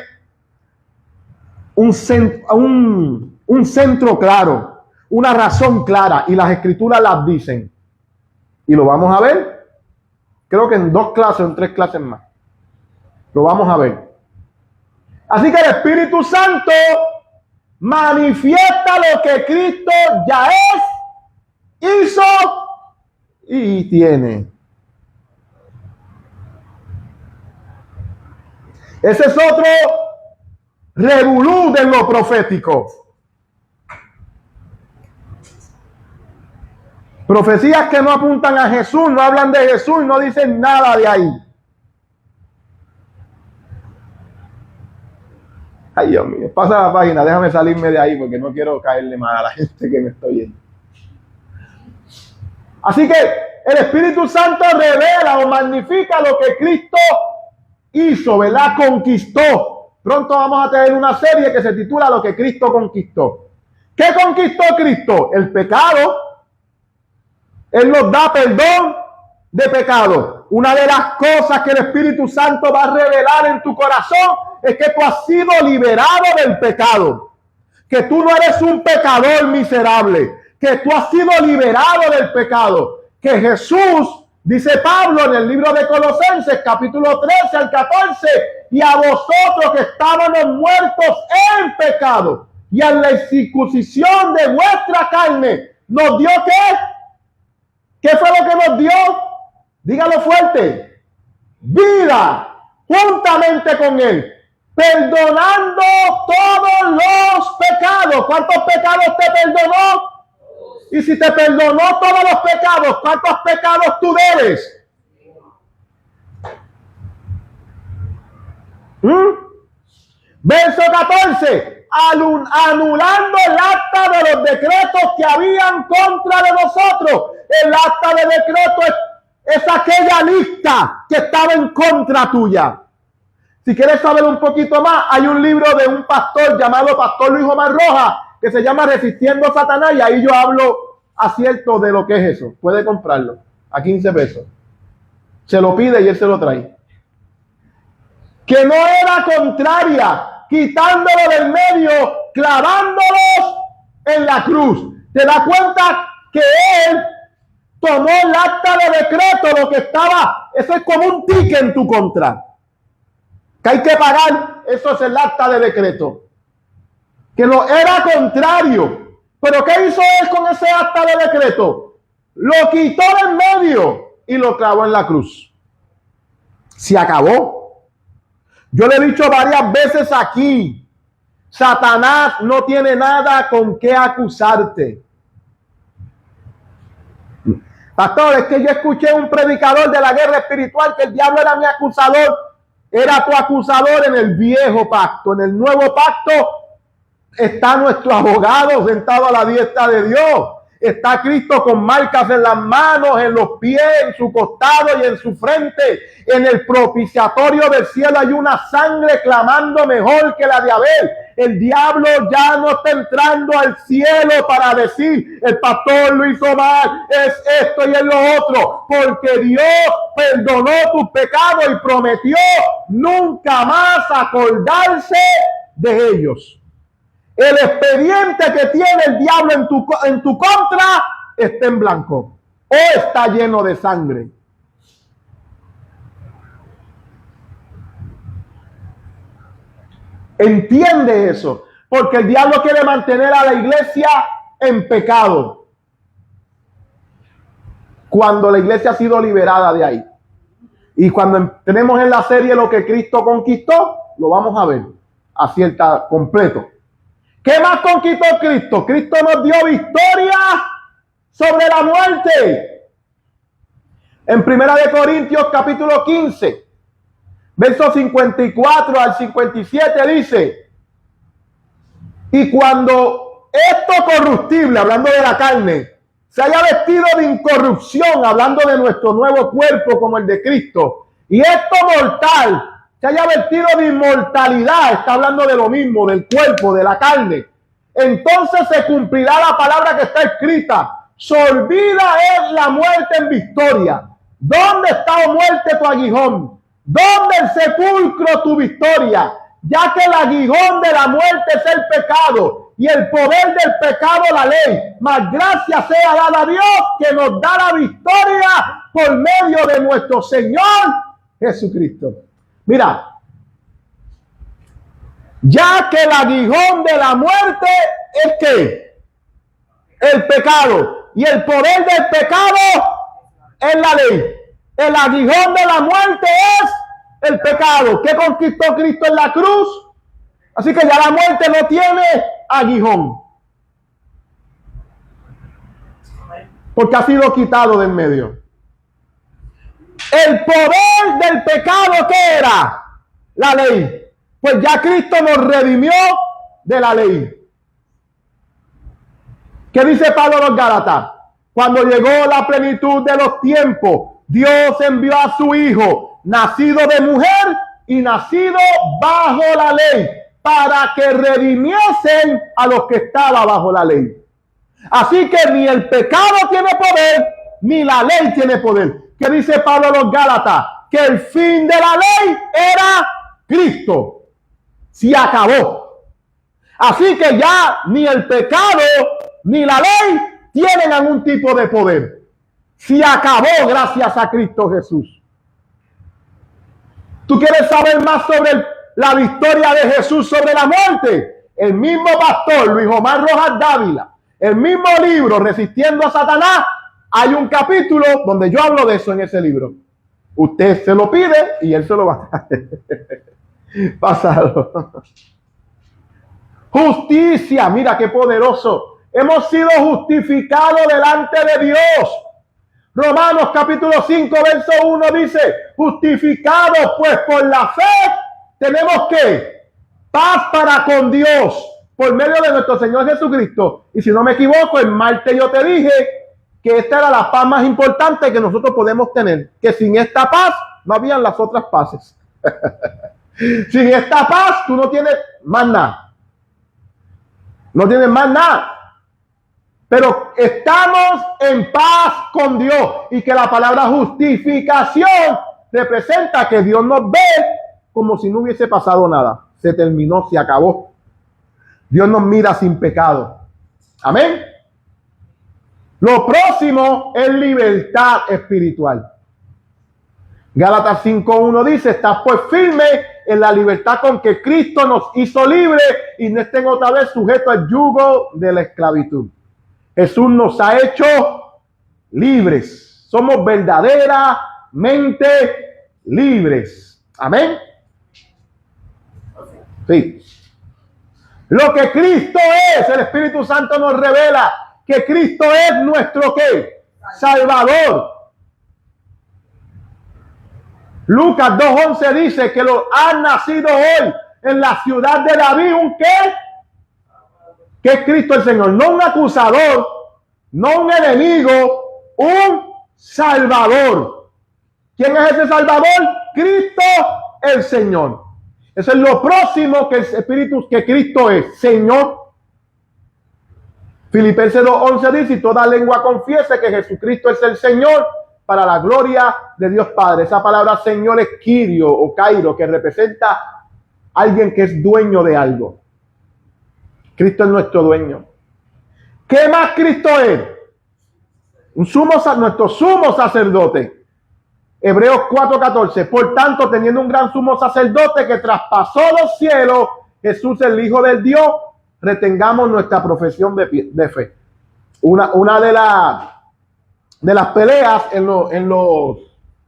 un centro claro, una razón clara, y las escrituras las dicen. Y lo vamos a ver, creo que en 2 clases o en 3 clases más. Lo vamos a ver. Así que el Espíritu Santo manifiesta lo que Cristo ya es, hizo y tiene. Ese es otro revolú de lo profético. Profecías que no apuntan a Jesús, no hablan de Jesús y no dicen nada de ahí. Ay, Dios mío, pasa la página, déjame salirme de ahí porque no quiero caerle mal a la gente que me está oyendo. Así que el Espíritu Santo revela o magnifica lo que Cristo hizo, ¿verdad? Conquistó. Pronto vamos a tener una serie que se titula Lo que Cristo conquistó. ¿Qué conquistó Cristo? El pecado. Él nos da perdón de pecado. Una de las cosas que el Espíritu Santo va a revelar en tu corazón es que tú has sido liberado del pecado. Que tú no eres un pecador miserable. Que tú has sido liberado del pecado. Que Jesús, dice Pablo en el libro de Colosenses, capítulo 13 al 14, y a vosotros que estábamos muertos en pecado y en la circuncisión de vuestra carne, ¿nos dio qué? ¿Qué fue lo que nos dio? Dígalo fuerte. Vida, juntamente con Él, perdonando todos los pecados. ¿Cuántos pecados te perdonó? Y si te perdonó todos los pecados, ¿cuántos pecados tú debes? Verso 14. Anulando el acta de los decretos que habían contra de nosotros. El acta de decreto es aquella lista que estaba en contra tuya. Si quieres saber un poquito más, hay un libro de un pastor llamado Pastor Luis Omar Rojas que se llama Resistiendo a Satanás, y ahí yo hablo acierto de lo que es eso. Puede comprarlo a 15 pesos. Se lo pide y él se lo trae. Que no era contraria, quitándolo del medio, clavándolos en la cruz. ¿Te das cuenta que él tomó el acta de decreto, lo que estaba? Eso es como un ticket en tu contra, que hay que pagar. Eso es el acta de decreto, que no era contrario. Pero ¿qué hizo él con ese acta de decreto? Lo quitó del medio y lo clavó en la cruz. Se acabó. Yo le he dicho varias veces aquí, Satanás no tiene nada con qué acusarte. Pastor, es que yo escuché un predicador de la guerra espiritual que el diablo era mi acusador. Era tu acusador en el viejo pacto. En el nuevo pacto está nuestro abogado sentado a la diestra de Dios. Está Cristo con marcas en las manos, en los pies, en su costado y en su frente. En el propiciatorio del cielo hay una sangre clamando mejor que la de Abel. El diablo ya no está entrando al cielo para decir, el pastor lo hizo mal, es esto y es lo otro. Porque Dios perdonó tus pecados y prometió nunca más acordarse de ellos. El expediente que tiene el diablo en tu contra está en blanco o está lleno de sangre. Entiende eso, porque el diablo quiere mantener a la iglesia en pecado cuando la iglesia ha sido liberada de ahí. Y cuando tenemos en la serie Lo que Cristo conquistó, lo vamos a ver acierta completo. ¿Qué más conquistó Cristo? Cristo nos dio victoria sobre la muerte. En 1 Corintios capítulo 15, versos 54 al 57 dice: y cuando esto corruptible, hablando de la carne, se haya vestido de incorrupción, hablando de nuestro nuevo cuerpo como el de Cristo, y esto mortal se haya vestido de inmortalidad, está hablando de lo mismo, del cuerpo, de la carne, entonces se cumplirá la palabra que está escrita. Sorbida es la muerte en victoria. ¿Dónde está, oh muerte, tu aguijón? ¿Dónde el sepulcro tu victoria? Ya que el aguijón de la muerte es el pecado y el poder del pecado la ley. Mas gracias sea dada a Dios que nos da la victoria por medio de nuestro Señor Jesucristo. Mira, ya que el aguijón de la muerte es ¿qué? El pecado. Y el poder del pecado es la ley. El aguijón de la muerte es el pecado. ¿Qué conquistó Cristo en la cruz? Así que ya la muerte no tiene aguijón. Porque ha sido quitado de en medio. El poder del pecado, ¿qué era? La ley. Pues ya Cristo nos redimió de la ley. ¿Qué dice Pablo a los Gálatas? Cuando llegó la plenitud de los tiempos, Dios envió a su Hijo, nacido de mujer y nacido bajo la ley, para que redimiesen a los que estaban bajo la ley. Así que ni el pecado tiene poder, ni la ley tiene poder. ¿Qué dice Pablo a los Gálatas? Que el fin de la ley era Cristo. Se acabó. Así que ya ni el pecado ni la ley tienen algún tipo de poder. Se acabó gracias a Cristo Jesús. ¿Tú quieres saber más sobre la victoria de Jesús sobre la muerte? El mismo pastor Luis Omar Rojas Dávila, el mismo libro Resistiendo a Satanás, hay un capítulo donde yo hablo de eso en ese libro. Usted se lo pide y él se lo va a hacer. Pásalo. Justicia, mira qué poderoso. Hemos sido justificados delante de Dios. Romanos capítulo 5, verso 1 dice, justificados pues por la fe, tenemos que paz para con Dios por medio de nuestro Señor Jesucristo. Y si no me equivoco, en martes yo te dije que esta era la paz más importante que nosotros podemos tener, que sin esta paz no habían las otras paces. Sin esta paz tú no tienes más nada. No tienes más nada. Pero estamos en paz con Dios. Y que la palabra justificación representa que Dios nos ve como si no hubiese pasado nada. Se terminó, se acabó. Dios nos mira sin pecado. Amén. Lo próximo es libertad espiritual. Gálatas 5:1 dice, estás pues firme en la libertad con que Cristo nos hizo libres y no estén otra vez sujetos al yugo de la esclavitud. Jesús nos ha hecho libres. Somos verdaderamente libres. Amén. Sí. Lo que Cristo es, el Espíritu Santo nos revela que Cristo es nuestro ¿qué? Salvador. Lucas 2:11 dice que lo han nacido hoy en la ciudad de David un ¿qué? Que es Cristo el Señor, no un acusador, no un enemigo, un Salvador. ¿Quién es ese Salvador? Cristo el Señor. Eso es lo próximo que el Espíritu, que Cristo es, Señor. Filipenses 2:11 dice, y toda lengua confiese que Jesucristo es el Señor, para la gloria de Dios Padre. Esa palabra Señor es Kyrio o Cairo, que representa a alguien que es dueño de algo. Cristo es nuestro dueño. ¿Qué más Cristo es? Nuestro sumo sacerdote. Hebreos 4:14. Por tanto, teniendo un gran sumo sacerdote que traspasó los cielos, Jesús el Hijo del Dios, retengamos nuestra profesión de fe. Una de las peleas en los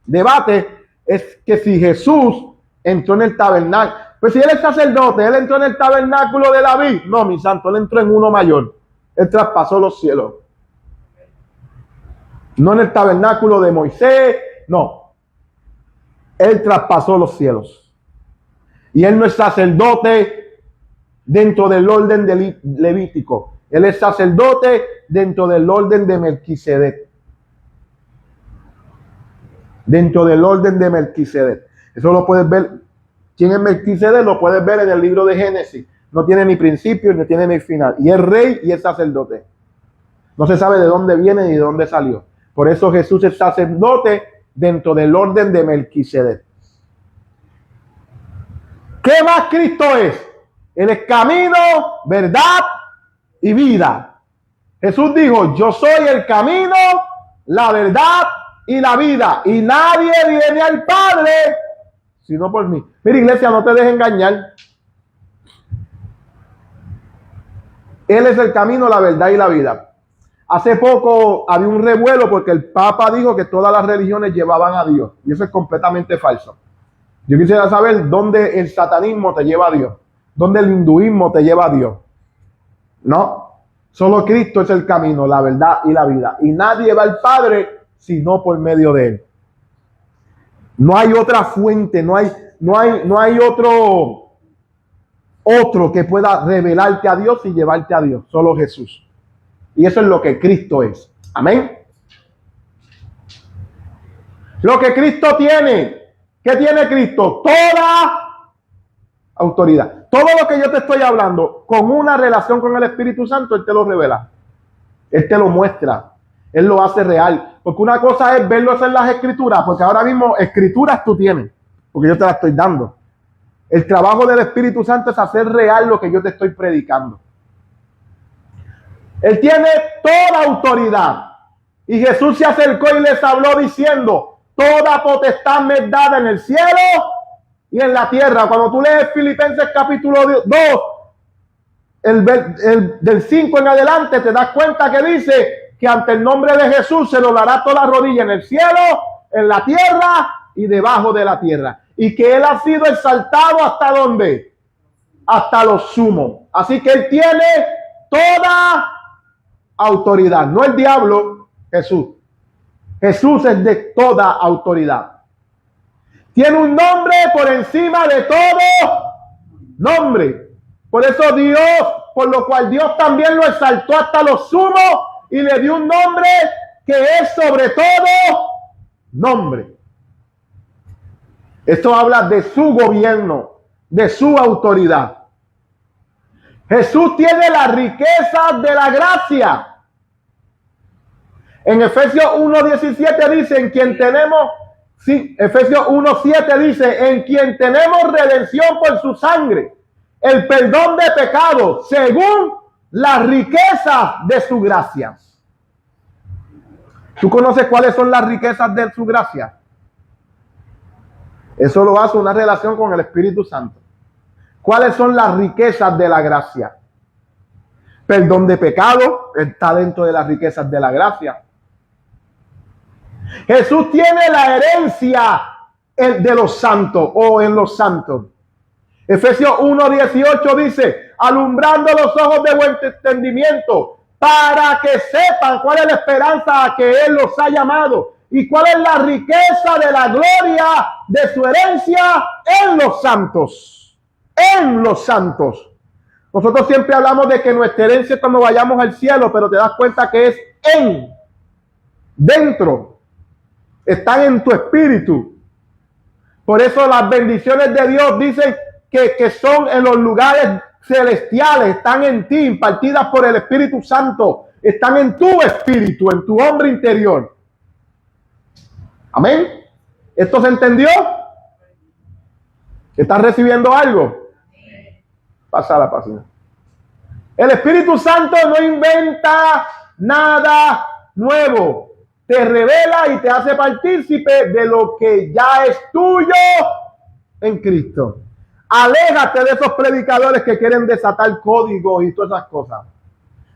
debates es que si Jesús entró en el tabernáculo, pues si él es sacerdote, él entró en el tabernáculo de David. No, mi santo, él entró en uno mayor. Él traspasó los cielos. No en el tabernáculo de Moisés, no. Él traspasó los cielos. Y él no es sacerdote dentro del orden de Levítico. Él es sacerdote dentro del orden de Melquisedec. Dentro del orden de Melquisedec. Eso lo puedes ver ¿Quién es Melquisedec? Lo puedes ver en el libro de Génesis. No tiene ni principio, ni tiene ni final. Y es rey y es sacerdote. No se sabe de dónde viene ni de dónde salió. Por eso Jesús es sacerdote dentro del orden de Melquisedec. ¿Qué más Cristo es? Él es camino, verdad y vida. Jesús dijo, yo soy el camino, la verdad y la vida. Y nadie viene al Padre sino por mí. Mira, iglesia, no te dejes engañar. Él es el camino, la verdad y la vida. Hace poco había un revuelo porque el Papa dijo que todas las religiones llevaban a Dios. Y eso es completamente falso. Yo quisiera saber dónde el satanismo te lleva a Dios. Dónde el hinduismo te lleva a Dios. No. Solo Cristo es el camino, la verdad y la vida. Y nadie va al Padre sino por medio de Él. No hay otra fuente, no hay otro que pueda revelarte a Dios y llevarte a Dios. Solo Jesús. Y eso es lo que Cristo es. Amén. Lo que Cristo tiene. ¿Qué tiene Cristo? Toda autoridad. Todo lo que yo te estoy hablando con una relación con el Espíritu Santo, Él te lo revela. Él te lo muestra. Él lo hace real. Porque una cosa es verlo en las Escrituras, porque ahora mismo Escrituras tú tienes, porque yo te las estoy dando. El trabajo del Espíritu Santo es hacer real lo que yo te estoy predicando. Él tiene toda autoridad. Y Jesús se acercó y les habló diciendo, toda potestad me es dada en el cielo y en la tierra. Cuando tú lees Filipenses capítulo 2, del 5 en adelante, te das cuenta que dice que ante el nombre de Jesús se doblará toda la rodilla en el cielo, en la tierra y debajo de la tierra. Y que Él ha sido exaltado ¿hasta dónde? Hasta lo sumo. Así que Él tiene toda autoridad. No el diablo, Jesús. Jesús es de toda autoridad. Tiene un nombre por encima de todo nombre. Por eso Dios, por lo cual Dios también lo exaltó hasta lo sumo y le dio un nombre que es sobre todo nombre. Esto habla de su gobierno, de su autoridad. Jesús tiene las riquezas de la gracia. En Efesios 1:17 dice, en quien tenemos, sí, Efesios 1:7 dice, en quien tenemos redención por su sangre, el perdón de pecados, según las riquezas de su gracia. ¿Tú conoces cuáles son las riquezas de su gracia? Eso lo hace una relación con el Espíritu Santo. ¿Cuáles son las riquezas de la gracia? Perdón de pecado está dentro de las riquezas de la gracia. Jesús tiene la herencia de los santos o en los santos. Efesios 1:18 dice, alumbrando los ojos de buen entendimiento, para que sepan cuál es la esperanza a que Él los ha llamado y cuál es la riqueza de la gloria de su herencia en los santos. En los santos. Nosotros siempre hablamos de que nuestra herencia es cuando vayamos al cielo, pero te das cuenta que es dentro. Están en tu espíritu. Por eso las bendiciones de Dios dicen que son en los lugares celestiales, están en ti, impartidas por el Espíritu Santo, están en tu espíritu, en tu hombre interior. Amén. ¿Esto se entendió? ¿Estás recibiendo algo? Pasa a la página. El Espíritu Santo no inventa nada nuevo. Te revela y te hace partícipe de lo que ya es tuyo en Cristo. Aléjate de esos predicadores que quieren desatar códigos y todas esas cosas.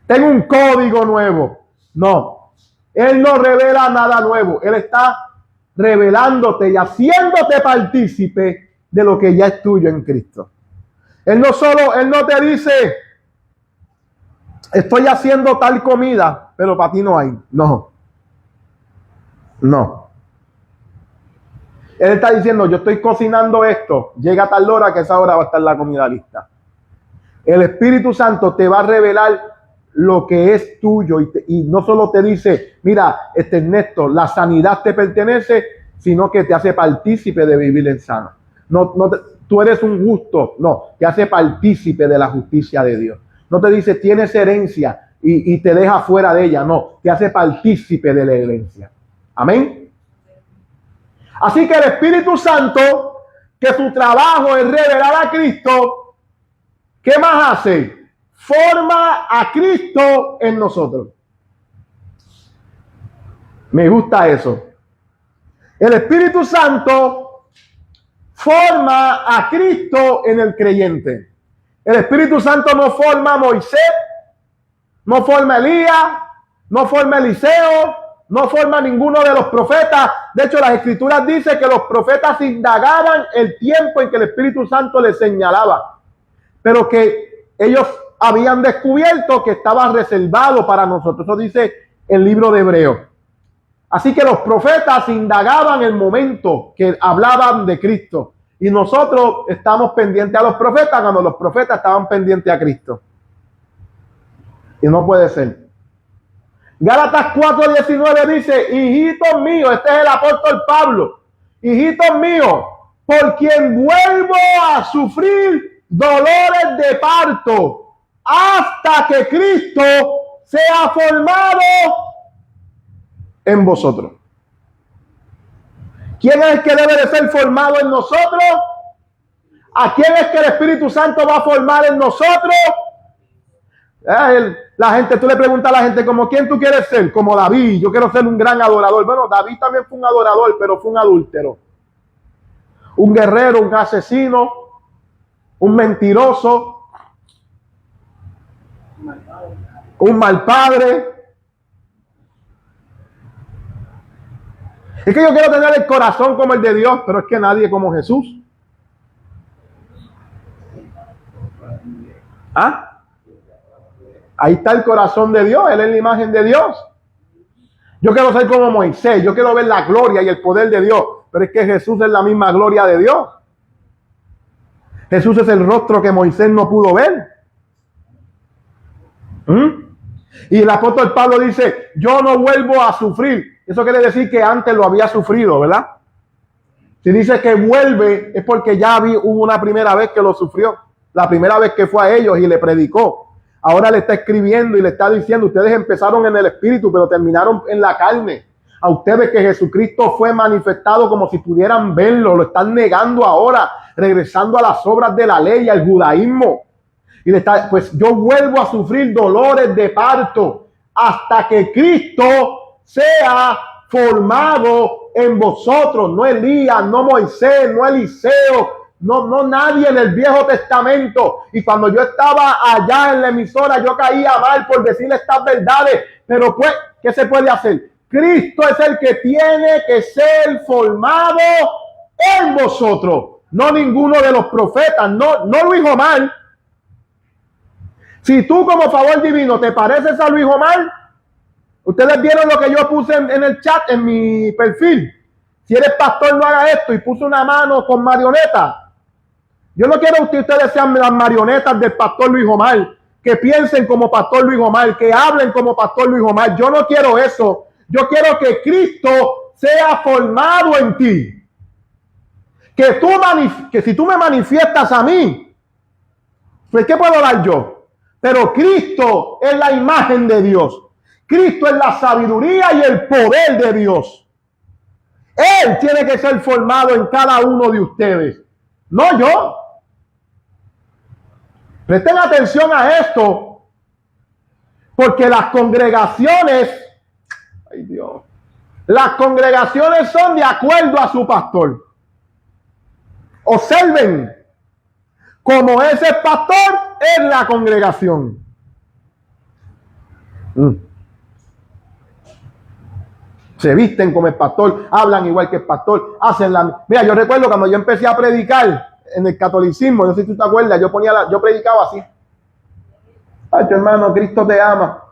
Tengo un código nuevo. No. Él no revela nada nuevo. Él está revelándote y haciéndote partícipe de lo que ya es tuyo en Cristo. Él no te dice, estoy haciendo tal comida, pero para ti no hay. No. No. Él está diciendo, yo estoy cocinando esto, llega a tal hora que esa hora va a estar la comida lista. El Espíritu Santo te va a revelar lo que es tuyo y no solo te dice, mira, Ernesto, la sanidad te pertenece, sino que te hace partícipe de vivir en sano. tú eres un justo. No, te hace partícipe de la justicia de Dios. No te dice tienes herencia y te deja fuera de ella. No, te hace partícipe de la herencia. Amén. Así que el Espíritu Santo, que su trabajo es revelar a Cristo, ¿qué más hace? Forma a Cristo en nosotros. Me gusta eso. El Espíritu Santo forma a Cristo en el creyente. El Espíritu Santo no forma a Moisés, no forma a Elías, no forma a Eliseo, no forma a ninguno de los profetas. De hecho, las Escrituras dicen que los profetas indagaban el tiempo en que el Espíritu Santo les señalaba, pero que ellos habían descubierto que estaba reservado para nosotros. Eso dice el libro de Hebreos. Así que los profetas indagaban el momento que hablaban de Cristo. Y nosotros estamos pendientes a los profetas cuando los profetas estaban pendientes a Cristo. Y no puede ser. Gálatas 4:19 dice, hijitos míos, este es el apóstol Pablo, hijitos míos, por quien vuelvo a sufrir dolores de parto, hasta que Cristo sea formado en vosotros. ¿Quién es el que debe de ser formado en nosotros? ¿A quién es que el Espíritu Santo va a formar en nosotros? La gente, tú le preguntas a la gente como ¿quién tú quieres ser? Como David, yo quiero ser un gran adorador. Bueno, David también fue un adorador, pero fue un adúltero, un guerrero, un asesino, un mentiroso, un mal padre. Es que yo quiero tener el corazón como el de Dios, pero es que nadie como Jesús. ¿Ah? Ahí está el corazón de Dios, Él es la imagen de Dios. Yo quiero ser como Moisés, yo quiero ver la gloria y el poder de Dios, pero es que Jesús es la misma gloria de Dios. Jesús es el rostro que Moisés no pudo ver. Y el apóstol Pablo dice, yo no vuelvo a sufrir. Eso quiere decir que antes lo había sufrido, ¿verdad? Si dice que vuelve, es porque ya hubo una primera vez que lo sufrió. La primera vez que fue a ellos y le predicó. Ahora le está escribiendo y le está diciendo, ustedes empezaron en el espíritu, pero terminaron en la carne. A ustedes que Jesucristo fue manifestado como si pudieran verlo, lo están negando ahora, regresando a las obras de la ley, al judaísmo. Y le está, pues yo vuelvo a sufrir dolores de parto hasta que Cristo sea formado en vosotros. No Elías, no Moisés, no Eliseo, no nadie en el Viejo Testamento. Y cuando yo estaba allá en la emisora, yo caía mal por decir estas verdades. Pero pues, ¿qué se puede hacer? Cristo es el que tiene que ser formado en vosotros. No ninguno de los profetas, no Luis Omar. Si tú como favor divino te pareces a Luis Omar, ustedes vieron lo que yo puse en el chat, en mi perfil. Si eres pastor, no haga esto. Y puse una mano con marioneta. Yo no quiero que ustedes sean las marionetas del pastor Luis Omar, que piensen como pastor Luis Omar, que hablen como pastor Luis Omar. Yo no quiero eso. Yo quiero que Cristo sea formado en ti. Que si tú me manifiestas a mí, pues ¿qué puedo dar yo? Pero Cristo es la imagen de Dios. Cristo es la sabiduría y el poder de Dios. Él tiene que ser formado en cada uno de ustedes, no yo. Presten atención a esto, porque las congregaciones, ay Dios, las congregaciones son de acuerdo a su pastor. Observen, como ese pastor es la congregación. Se visten como el pastor, hablan igual que el pastor, hacen la... Mira, yo recuerdo cuando yo empecé a predicar en el catolicismo, no sé si tú te acuerdas, yo predicaba así. Ay, tu hermano, Cristo te ama.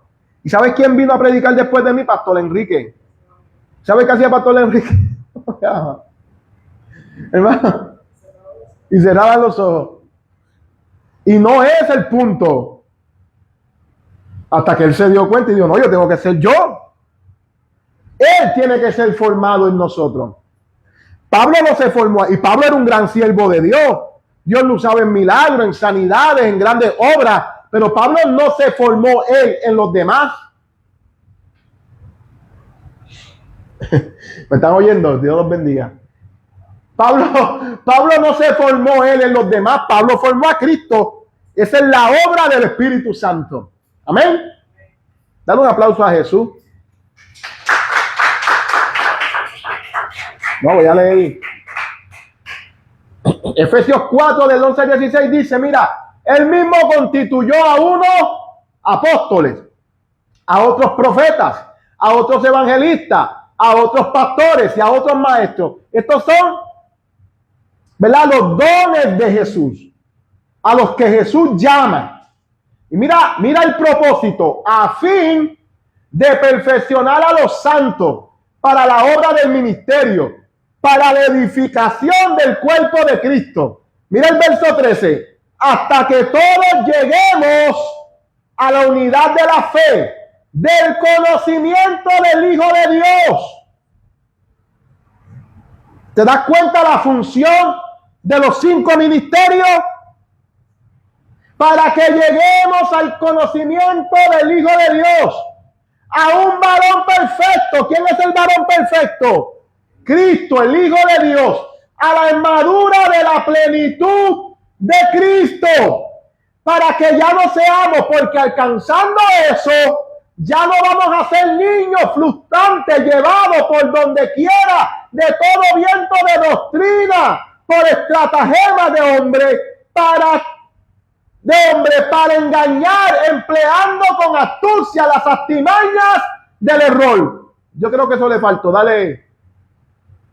¿Y sabes quién vino a predicar después de mí? Pastor Enrique. ¿Sabes qué hacía Pastor Enrique? Hermano, y cerraban los ojos. Y no es el punto. Hasta que él se dio cuenta y dijo, no, yo tengo que ser yo. Él tiene que ser formado en nosotros. Pablo no se formó, y Pablo era un gran siervo de Dios, Dios lo usaba en milagros, en sanidades, en grandes obras, pero Pablo no se formó él en los demás. ¿Me están oyendo? Dios los bendiga. Pablo no se formó él en los demás, Pablo formó a Cristo. Esa es la obra del Espíritu Santo. Amén. Dale un aplauso a Jesús. No, voy a leer. Efesios 4 del 11 al 16 dice, mira, él mismo constituyó a unos apóstoles, a otros profetas, a otros evangelistas, a otros pastores y a otros maestros. Estos son, ¿verdad?, los dones de Jesús, a los que Jesús llama. Y mira el propósito, a fin de perfeccionar a los santos para la obra del ministerio, para la edificación del cuerpo de Cristo. Mira el verso 13. Hasta que todos lleguemos a la unidad de la fe, del conocimiento del Hijo de Dios. ¿Te das cuenta la función de los 5 ministerios? Para que lleguemos al conocimiento del Hijo de Dios, a un varón perfecto. ¿Quién es el varón perfecto? Cristo, el Hijo de Dios, a la armadura de la plenitud de Cristo, para que ya no seamos, porque alcanzando eso, ya no vamos a ser niños fluctuantes, llevados por donde quiera, de todo viento de doctrina, por estratagema de hombre, para engañar, empleando con astucia las artimañas del error. Yo creo que eso le faltó, dale.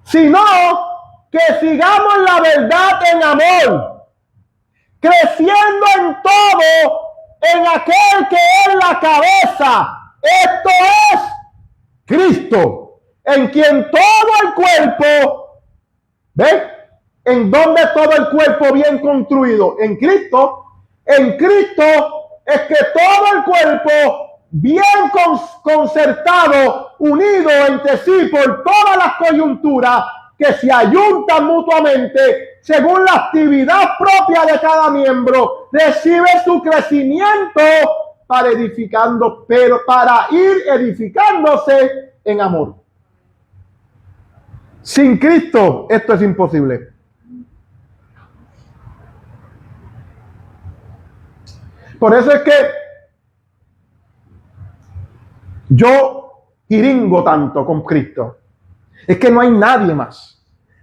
Sino que sigamos la verdad en amor, creciendo en todo en aquel que es la cabeza, esto es Cristo, en quien todo el cuerpo, ¿ves? ¿En donde todo el cuerpo bien construido? En Cristo. En Cristo es que todo el cuerpo bien concertado, unido entre sí por todas las coyunturas que se ayuntan mutuamente según la actividad propia de cada miembro, recibe su crecimiento para ir edificándose en amor. Sin Cristo esto es imposible. Por eso es que yo iringo tanto con Cristo. Es que no hay nadie más.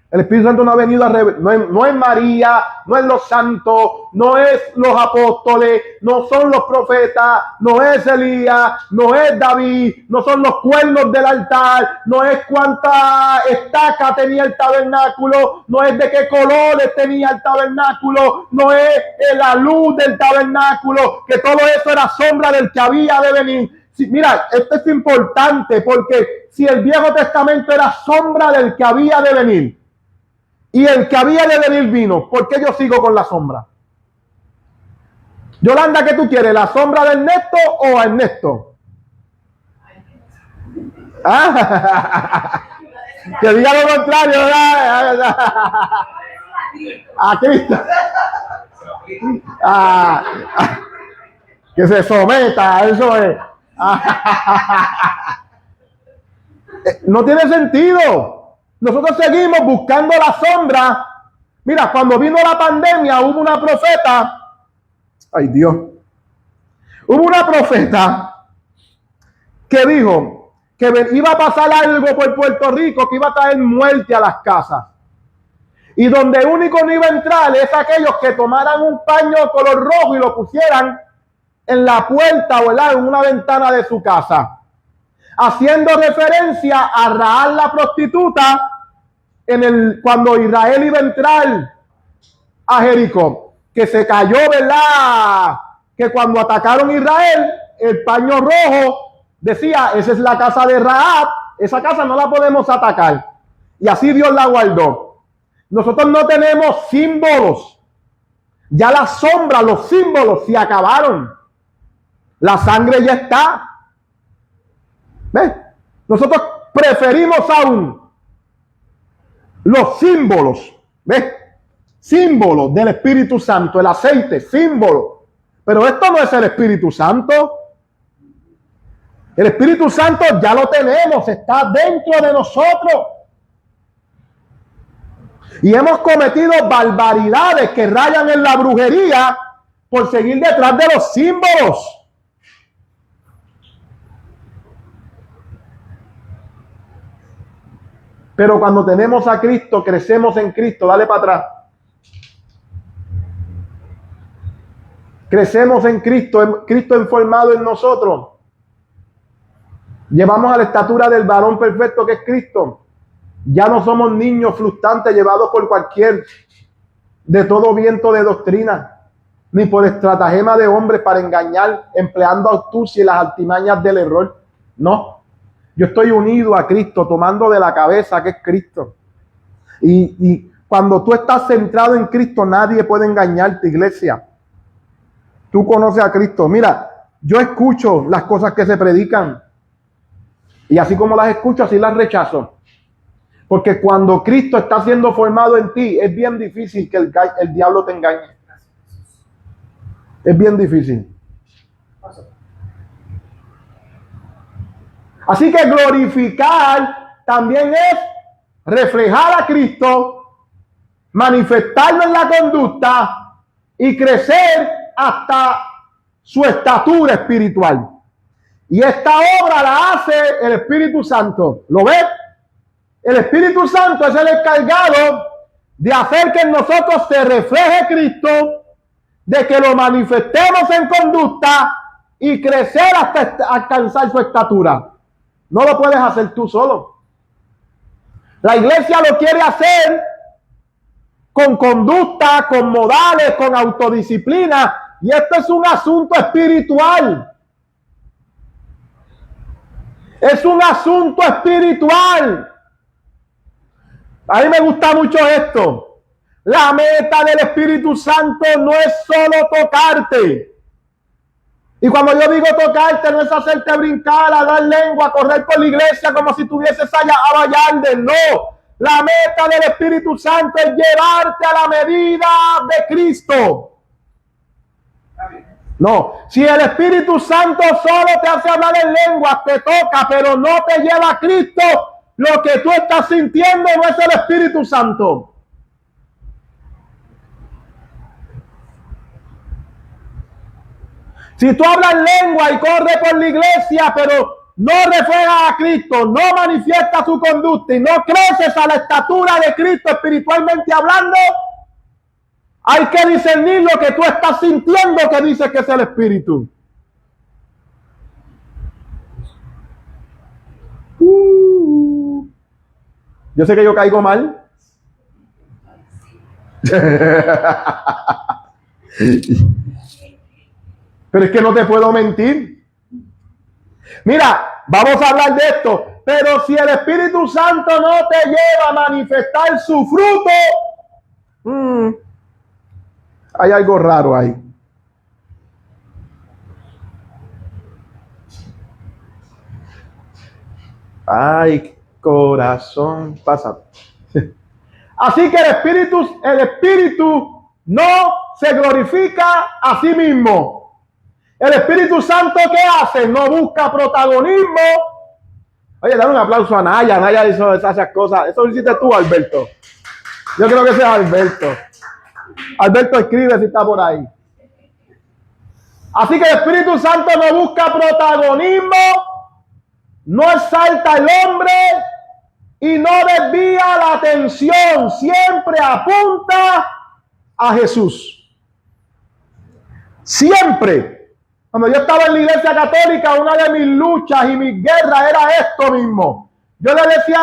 El Espíritu Santo no ha venido a revelar. No es María, no es los santos, no es los apóstoles, no son los profetas, no es Elías, no es David, no son los cuernos del altar, no es cuánta estaca tenía el tabernáculo, no es de qué colores tenía el tabernáculo, no es la luz del tabernáculo, que todo eso era sombra del que había de venir. Sí, mira, esto es importante porque si el Viejo Testamento era sombra del que había de venir y el que había de venir vino, ¿por qué yo sigo con la sombra? Yolanda, ¿qué tú quieres? ¿La sombra de Ernesto o a Ernesto? ¿Ah? Que diga lo contrario, ¿verdad? A Cristo. Que se someta, eso es. No tiene sentido. Nosotros seguimos buscando la sombra. Mira, cuando vino la pandemia hubo una profeta. Ay, Dios. Hubo una profeta que dijo que iba a pasar algo por Puerto Rico, que iba a traer muerte a las casas. Y donde único no iba a entrar es aquellos que tomaran un paño color rojo y lo pusieran en la puerta o en una ventana de su casa, haciendo referencia a Rahab la prostituta cuando Israel iba a entrar a Jericó, que se cayó, ¿verdad? Que cuando atacaron Israel, el paño rojo decía, esa es la casa de Rahab, esa casa no la podemos atacar. Y así Dios la guardó. Nosotros no tenemos símbolos. Ya la sombra, los símbolos se acabaron. La sangre ya está. ¿Ves? Nosotros preferimos aún los símbolos. ¿Ves? símbolo del Espíritu Santo, el aceite, símbolo. Pero esto no es el Espíritu Santo. El Espíritu Santo ya lo tenemos, está dentro de nosotros. Y hemos cometido barbaridades que rayan en la brujería por seguir detrás de los símbolos. Pero cuando tenemos a Cristo, crecemos en Cristo. Dale para atrás. Crecemos en Cristo, Cristo informado en nosotros. Llevamos a la estatura del varón perfecto que es Cristo. Ya no somos niños fluctuantes llevados por cualquier, de todo viento de doctrina, ni por estratagema de hombres para engañar, empleando astucia y las artimañas del error. No. Yo estoy unido a Cristo, tomando de la cabeza que es Cristo. Y cuando tú estás centrado en Cristo, nadie puede engañarte, iglesia. Tú conoces a Cristo. Mira, yo escucho las cosas que se predican. Y así como las escucho, así las rechazo. Porque cuando Cristo está siendo formado en ti, es bien difícil que el diablo te engañe. Es bien difícil. Así que glorificar también es reflejar a Cristo, manifestarlo en la conducta y crecer hasta su estatura espiritual. Y esta obra la hace el Espíritu Santo. ¿Lo ves? El Espíritu Santo es el encargado de hacer que en nosotros se refleje Cristo, de que lo manifestemos en conducta y crecer hasta alcanzar su estatura. No lo puedes hacer tú solo. La iglesia lo quiere hacer con conducta, con modales, con autodisciplina. Y esto es un asunto espiritual. Es un asunto espiritual. A mí me gusta mucho esto. La meta del Espíritu Santo no es solo tocarte. Y cuando yo digo tocarte, no es hacerte brincar, a dar lengua, a correr por la iglesia como si tuvieses allá a Vallarde. No. La meta del Espíritu Santo es llevarte a la medida de Cristo. No. Si el Espíritu Santo solo te hace hablar en lengua, te toca, pero no te lleva a Cristo, lo que tú estás sintiendo no es el Espíritu Santo. Si tú hablas lengua y corres por la iglesia, pero no reflejas a Cristo, no manifiestas su conducta y no creces a la estatura de Cristo espiritualmente hablando, hay que discernir lo que tú estás sintiendo que dices que es el Espíritu. Yo sé que yo caigo mal. Pero es que no te puedo mentir. Mira, vamos a hablar de esto. Pero si el Espíritu Santo no te lleva a manifestar su fruto, hay algo raro ahí. Ay, corazón, pasa. Así que el Espíritu no se glorifica a sí mismo. El Espíritu Santo, ¿qué hace? No busca protagonismo. Oye, dale un aplauso a Naya. Naya hizo esas cosas. Eso lo hiciste tú, Alberto. Yo creo que sea Alberto. Alberto escribe si está por ahí. Así que el Espíritu Santo no busca protagonismo, no exalta al hombre y no desvía la atención. Siempre apunta a Jesús. Siempre. Cuando yo estaba en la iglesia católica, una de mis luchas y mis guerras era esto mismo. Yo le decía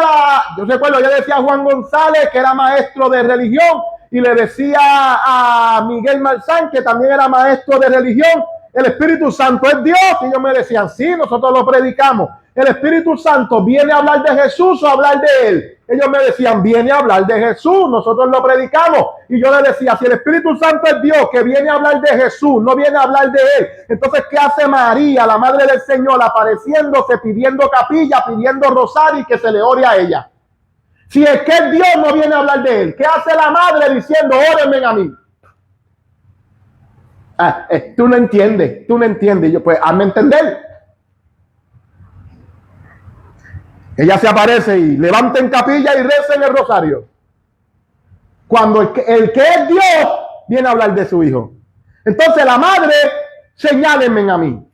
a Juan González, que era maestro de religión, y le decía a Miguel Marzán, que también era maestro de religión, el Espíritu Santo es Dios. Y ellos me decían, sí, nosotros lo predicamos. El Espíritu Santo viene a hablar de Jesús o a hablar de Él. Ellos me decían, viene a hablar de Jesús, nosotros lo predicamos. Y yo le decía, si el Espíritu Santo es Dios, que viene a hablar de Jesús, no viene a hablar de Él, entonces, ¿qué hace María, la Madre del Señor, apareciéndose, pidiendo capilla, pidiendo rosario y que se le ore a ella? Si es que Dios no viene a hablar de él, ¿qué hace la madre diciendo, órenme a mí? Tú no entiendes. Yo, pues, hazme entender. Ella se aparece y levanta en capilla y reza en el rosario. Cuando el que es Dios viene a hablar de su hijo. Entonces la madre, señálenme a mí.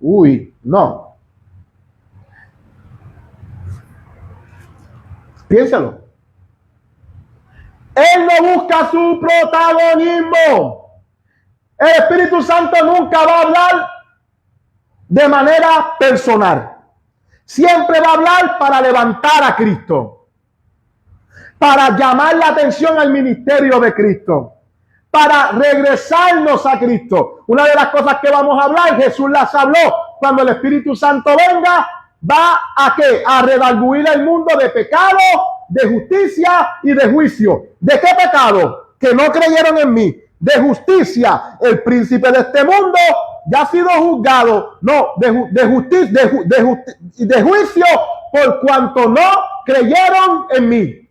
Uy, no. Piénsalo. Él no busca su protagonismo. El Espíritu Santo nunca va a hablar de manera personal. Siempre va a hablar para levantar a Cristo, para llamar la atención al ministerio de Cristo, para regresarnos a Cristo. Una de las cosas que vamos a hablar, Jesús las habló. Cuando el Espíritu Santo venga, va a ¿qué? A redarguir el mundo de pecado, de justicia y de juicio. ¿De qué pecado? Que no creyeron en mí. De justicia, el príncipe de este mundo ya ha sido juzgado. No, de justicia, de juicio, por cuanto no creyeron en mí.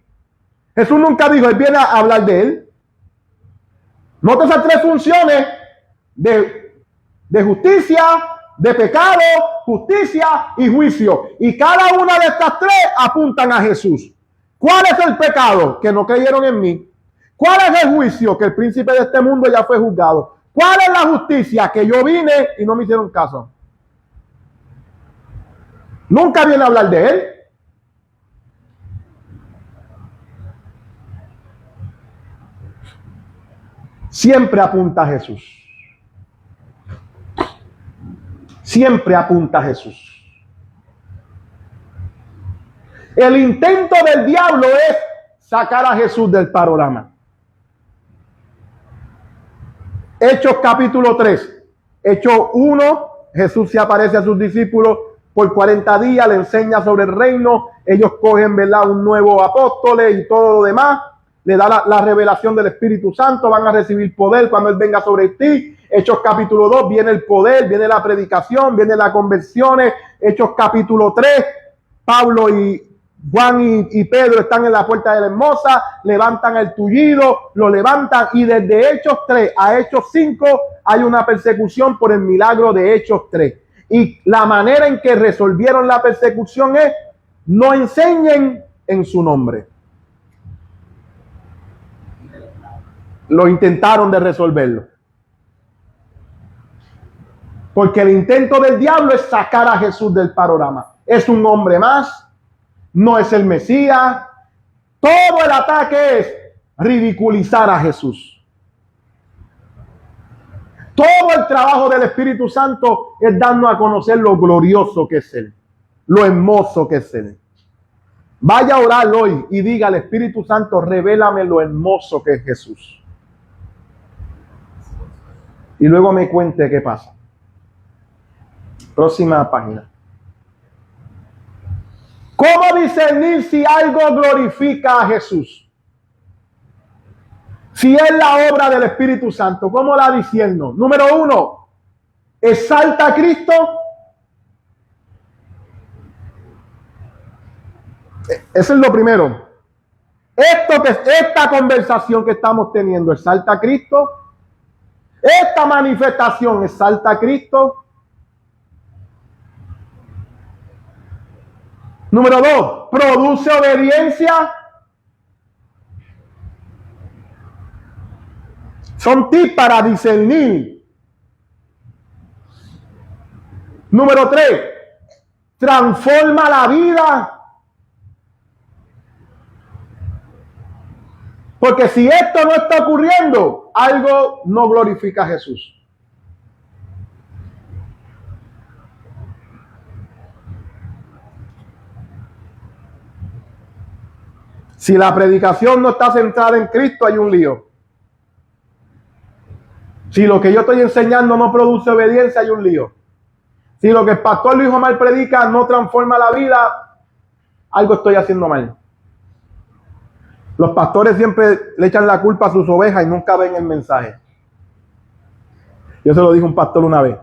Jesús nunca dijo, él viene a hablar de él. Nota esas tres funciones de justicia, de pecado, justicia y juicio. Y cada una de estas tres apuntan a Jesús. ¿Cuál es el pecado? Que no creyeron en mí. ¿Cuál es el juicio? Que el príncipe de este mundo ya fue juzgado. ¿Cuál es la justicia? Que yo vine y no me hicieron caso. Nunca viene a hablar de él. Siempre apunta a Jesús. Siempre apunta a Jesús. El intento del diablo es sacar a Jesús del panorama. Hechos capítulo 3. Hechos 1. Jesús se aparece a sus discípulos por 40 días, le enseña sobre el reino. Ellos cogen, ¿verdad?, un nuevo apóstol y todo lo demás. Le da la revelación del Espíritu Santo. Van a recibir poder cuando Él venga sobre ti. Hechos capítulo 2. Viene el poder, viene la predicación, viene las conversiones. Hechos capítulo 3. Pablo y Juan y Pedro están en la puerta de la Hermosa, levantan el tullido, lo levantan, y desde Hechos 3 a Hechos 5 hay una persecución por el milagro de Hechos 3. Y la manera en que resolvieron la persecución es: no enseñen en su nombre. Lo intentaron de resolverlo. Porque el intento del diablo es sacar a Jesús del panorama. Es un hombre más. No es el Mesías. Todo el ataque es ridiculizar a Jesús. Todo el trabajo del Espíritu Santo es darnos a conocer lo glorioso que es Él, lo hermoso que es Él. Vaya a orar hoy y diga al Espíritu Santo: revélame lo hermoso que es Jesús. Y luego me cuente qué pasa. Próxima página. ¿Cómo discernir si algo glorifica a Jesús? Si es la obra del Espíritu Santo, ¿cómo la discierno? Número 1, ¿exalta a Cristo? Eso es lo primero. Esta conversación que estamos teniendo, ¿exalta a Cristo? Esta manifestación, ¿exalta a Cristo? Número 2, ¿produce obediencia? Son tips para discernir. Número 3, ¿transforma la vida? Porque si esto no está ocurriendo, algo no glorifica a Jesús. Si la predicación no está centrada en Cristo, hay un lío. Si lo que yo estoy enseñando no produce obediencia, hay un lío. Si lo que el pastor Luis Omar predica no transforma la vida, algo estoy haciendo mal. Los pastores siempre le echan la culpa a sus ovejas y nunca ven el mensaje. Yo se lo dije a un pastor una vez.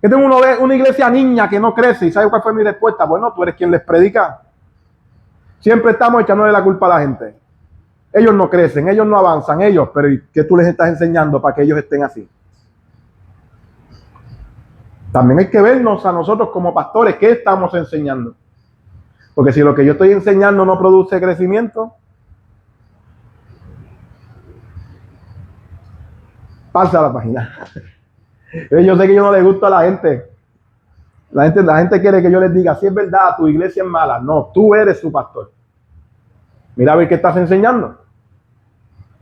Que tengo una iglesia niña que no crece. ¿Y sabe cuál fue mi respuesta? Bueno, tú eres quien les predica. Siempre estamos echándole la culpa a la gente. Ellos no crecen, ellos no avanzan, pero ¿qué tú les estás enseñando para que ellos estén así? También hay que vernos a nosotros como pastores, ¿qué estamos enseñando? Porque si lo que yo estoy enseñando no produce crecimiento, pasa a la página. Yo sé que yo no le gusto a la gente. La gente quiere que yo les diga, si es verdad, tu iglesia es mala. No, tú eres su pastor. Mira a ver qué estás enseñando.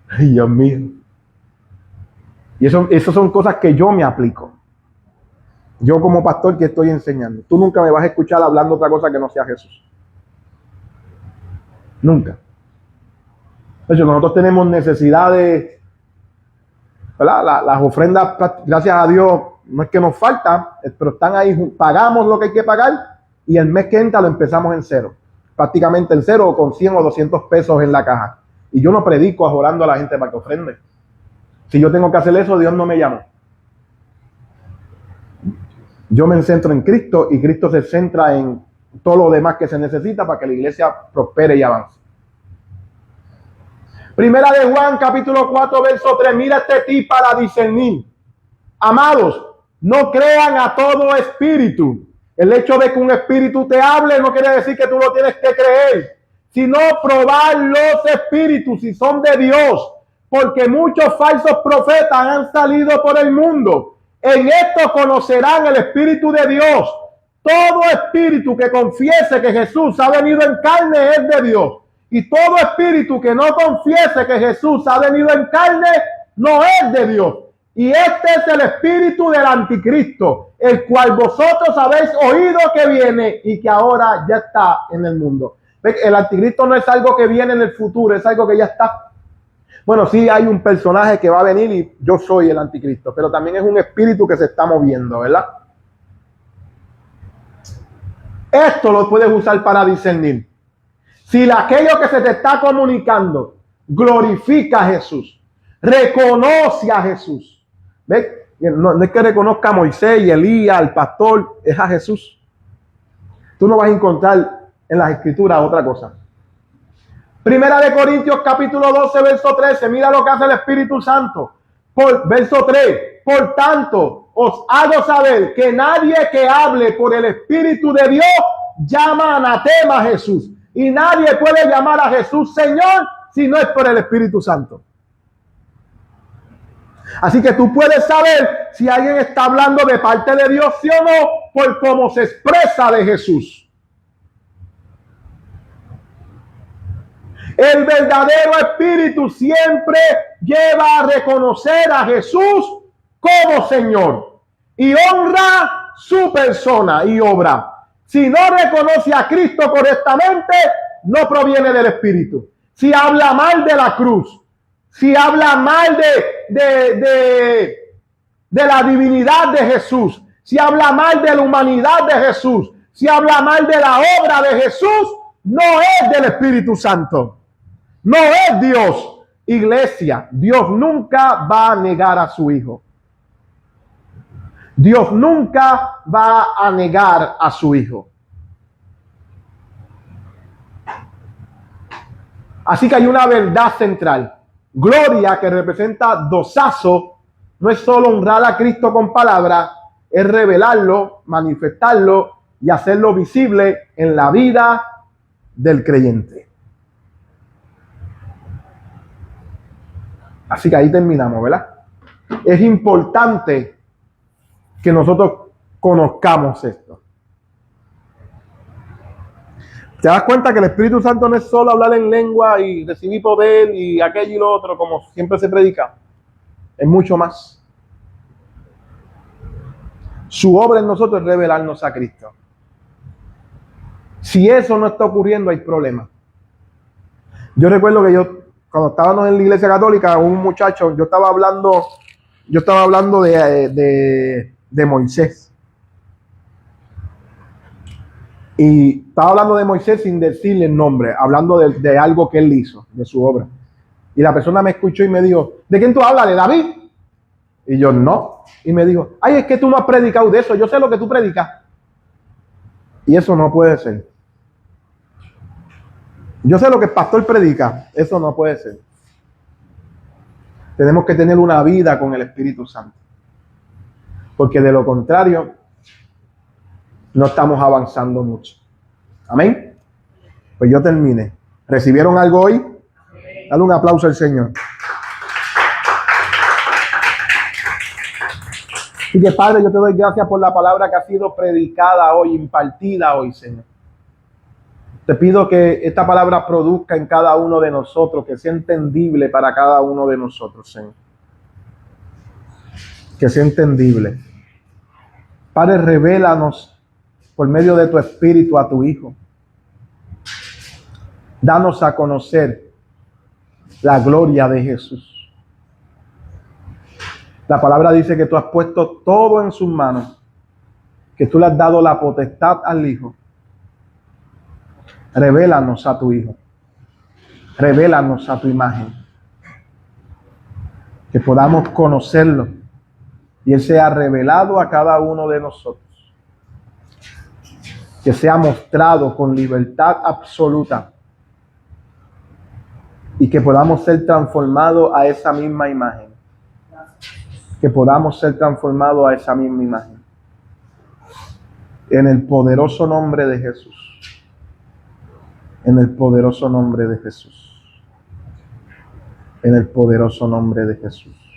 Ay, Dios mío. Y eso son cosas que yo me aplico. Yo como pastor que estoy enseñando. Tú nunca me vas a escuchar hablando otra cosa que no sea Jesús. Nunca. De hecho, nosotros tenemos necesidades, ¿verdad? Las ofrendas, gracias a Dios, no es que nos faltan, pero están ahí, pagamos lo que hay que pagar y el mes que entra lo empezamos en cero. Prácticamente en cero, con 100 o 200 pesos en la caja. Y yo no predico orando a la gente para que ofrende. Si yo tengo que hacer eso, Dios no me llamó. Yo me centro en Cristo y Cristo se centra en todo lo demás que se necesita para que la iglesia prospere y avance. Primera de Juan, capítulo 4, verso 3. Mira este tip para discernir. Amados, no crean a todo espíritu. El hecho de que un espíritu te hable no quiere decir que tú lo tienes que creer, sino probar los espíritus si son de Dios, porque muchos falsos profetas han salido por el mundo. En esto conocerán el Espíritu de Dios. Todo espíritu que confiese que Jesús ha venido en carne es de Dios. Y todo espíritu que no confiese que Jesús ha venido en carne no es de Dios. Y este es el espíritu del anticristo, el cual vosotros habéis oído que viene y que ahora ya está en el mundo. El anticristo no es algo que viene en el futuro, es algo que ya está. Bueno, sí hay un personaje que va a venir y yo soy el anticristo, pero también es un espíritu que se está moviendo, ¿verdad? Esto lo puedes usar para discernir. Si aquello que se te está comunicando glorifica a Jesús, reconoce a Jesús. ¿Ves? No es que reconozca a Moisés y Elías, al pastor, es a Jesús. Tú no vas a encontrar en las escrituras otra cosa. Primera de Corintios capítulo 12, verso 13. Mira lo que hace el Espíritu Santo. Verso 3. Por tanto, os hago saber que nadie que hable por el Espíritu de Dios llama anatema a Jesús. Y nadie puede llamar a Jesús Señor si no es por el Espíritu Santo. Así que tú puedes saber si alguien está hablando de parte de Dios, sí o no, por cómo se expresa de Jesús. El verdadero espíritu siempre lleva a reconocer a Jesús como Señor y honra su persona y obra. Si no reconoce a Cristo correctamente, no proviene del espíritu. Si habla mal de la cruz, si habla mal de la divinidad de Jesús, si habla mal de la humanidad de Jesús, si habla mal de la obra de Jesús, no es del Espíritu Santo. No es Dios. Iglesia, Dios nunca va a negar a su Hijo. Dios nunca va a negar a su Hijo. Así que hay una verdad central. Gloria, que representa dosazo, no es solo honrar a Cristo con palabras, es revelarlo, manifestarlo y hacerlo visible en la vida del creyente. Así que ahí terminamos, ¿verdad? Es importante que nosotros conozcamos esto. ¿Te das cuenta que el Espíritu Santo no es solo hablar en lengua y recibir poder y aquello y lo otro, como siempre se predica? Es mucho más. Su obra en nosotros es revelarnos a Cristo. Si eso no está ocurriendo, hay problemas. Yo recuerdo que cuando estábamos en la iglesia católica, un muchacho, yo estaba hablando de Moisés. Y estaba hablando de Moisés sin decirle el nombre, hablando de algo que él hizo, de su obra. Y la persona me escuchó y me dijo, ¿de quién tú hablas? ¿De David? Y yo, no. Y me dijo, ay, es que tú no has predicado de eso, yo sé lo que tú predicas. Y eso no puede ser. Yo sé lo que el pastor predica, eso no puede ser. Tenemos que tener una vida con el Espíritu Santo, porque de lo contrario no estamos avanzando mucho. Amén. Pues yo terminé. ¿Recibieron algo hoy? Dale un aplauso al Señor. Y que Padre, yo te doy gracias por la palabra que ha sido predicada hoy, impartida hoy, Señor. Te pido que esta palabra produzca en cada uno de nosotros, que sea entendible para cada uno de nosotros, Señor. Que sea entendible. Padre, revélanos por medio de tu Espíritu a tu Hijo. Danos a conocer la gloria de Jesús. La palabra dice que tú has puesto todo en sus manos, que tú le has dado la potestad al Hijo. Revélanos a tu Hijo. Revélanos a tu imagen. Que podamos conocerlo y Él sea revelado a cada uno de nosotros. Que sea mostrado con libertad absoluta y que podamos ser transformados a esa misma imagen. Que podamos ser transformados a esa misma imagen. En el poderoso nombre de Jesús. En el poderoso nombre de Jesús. En el poderoso nombre de Jesús.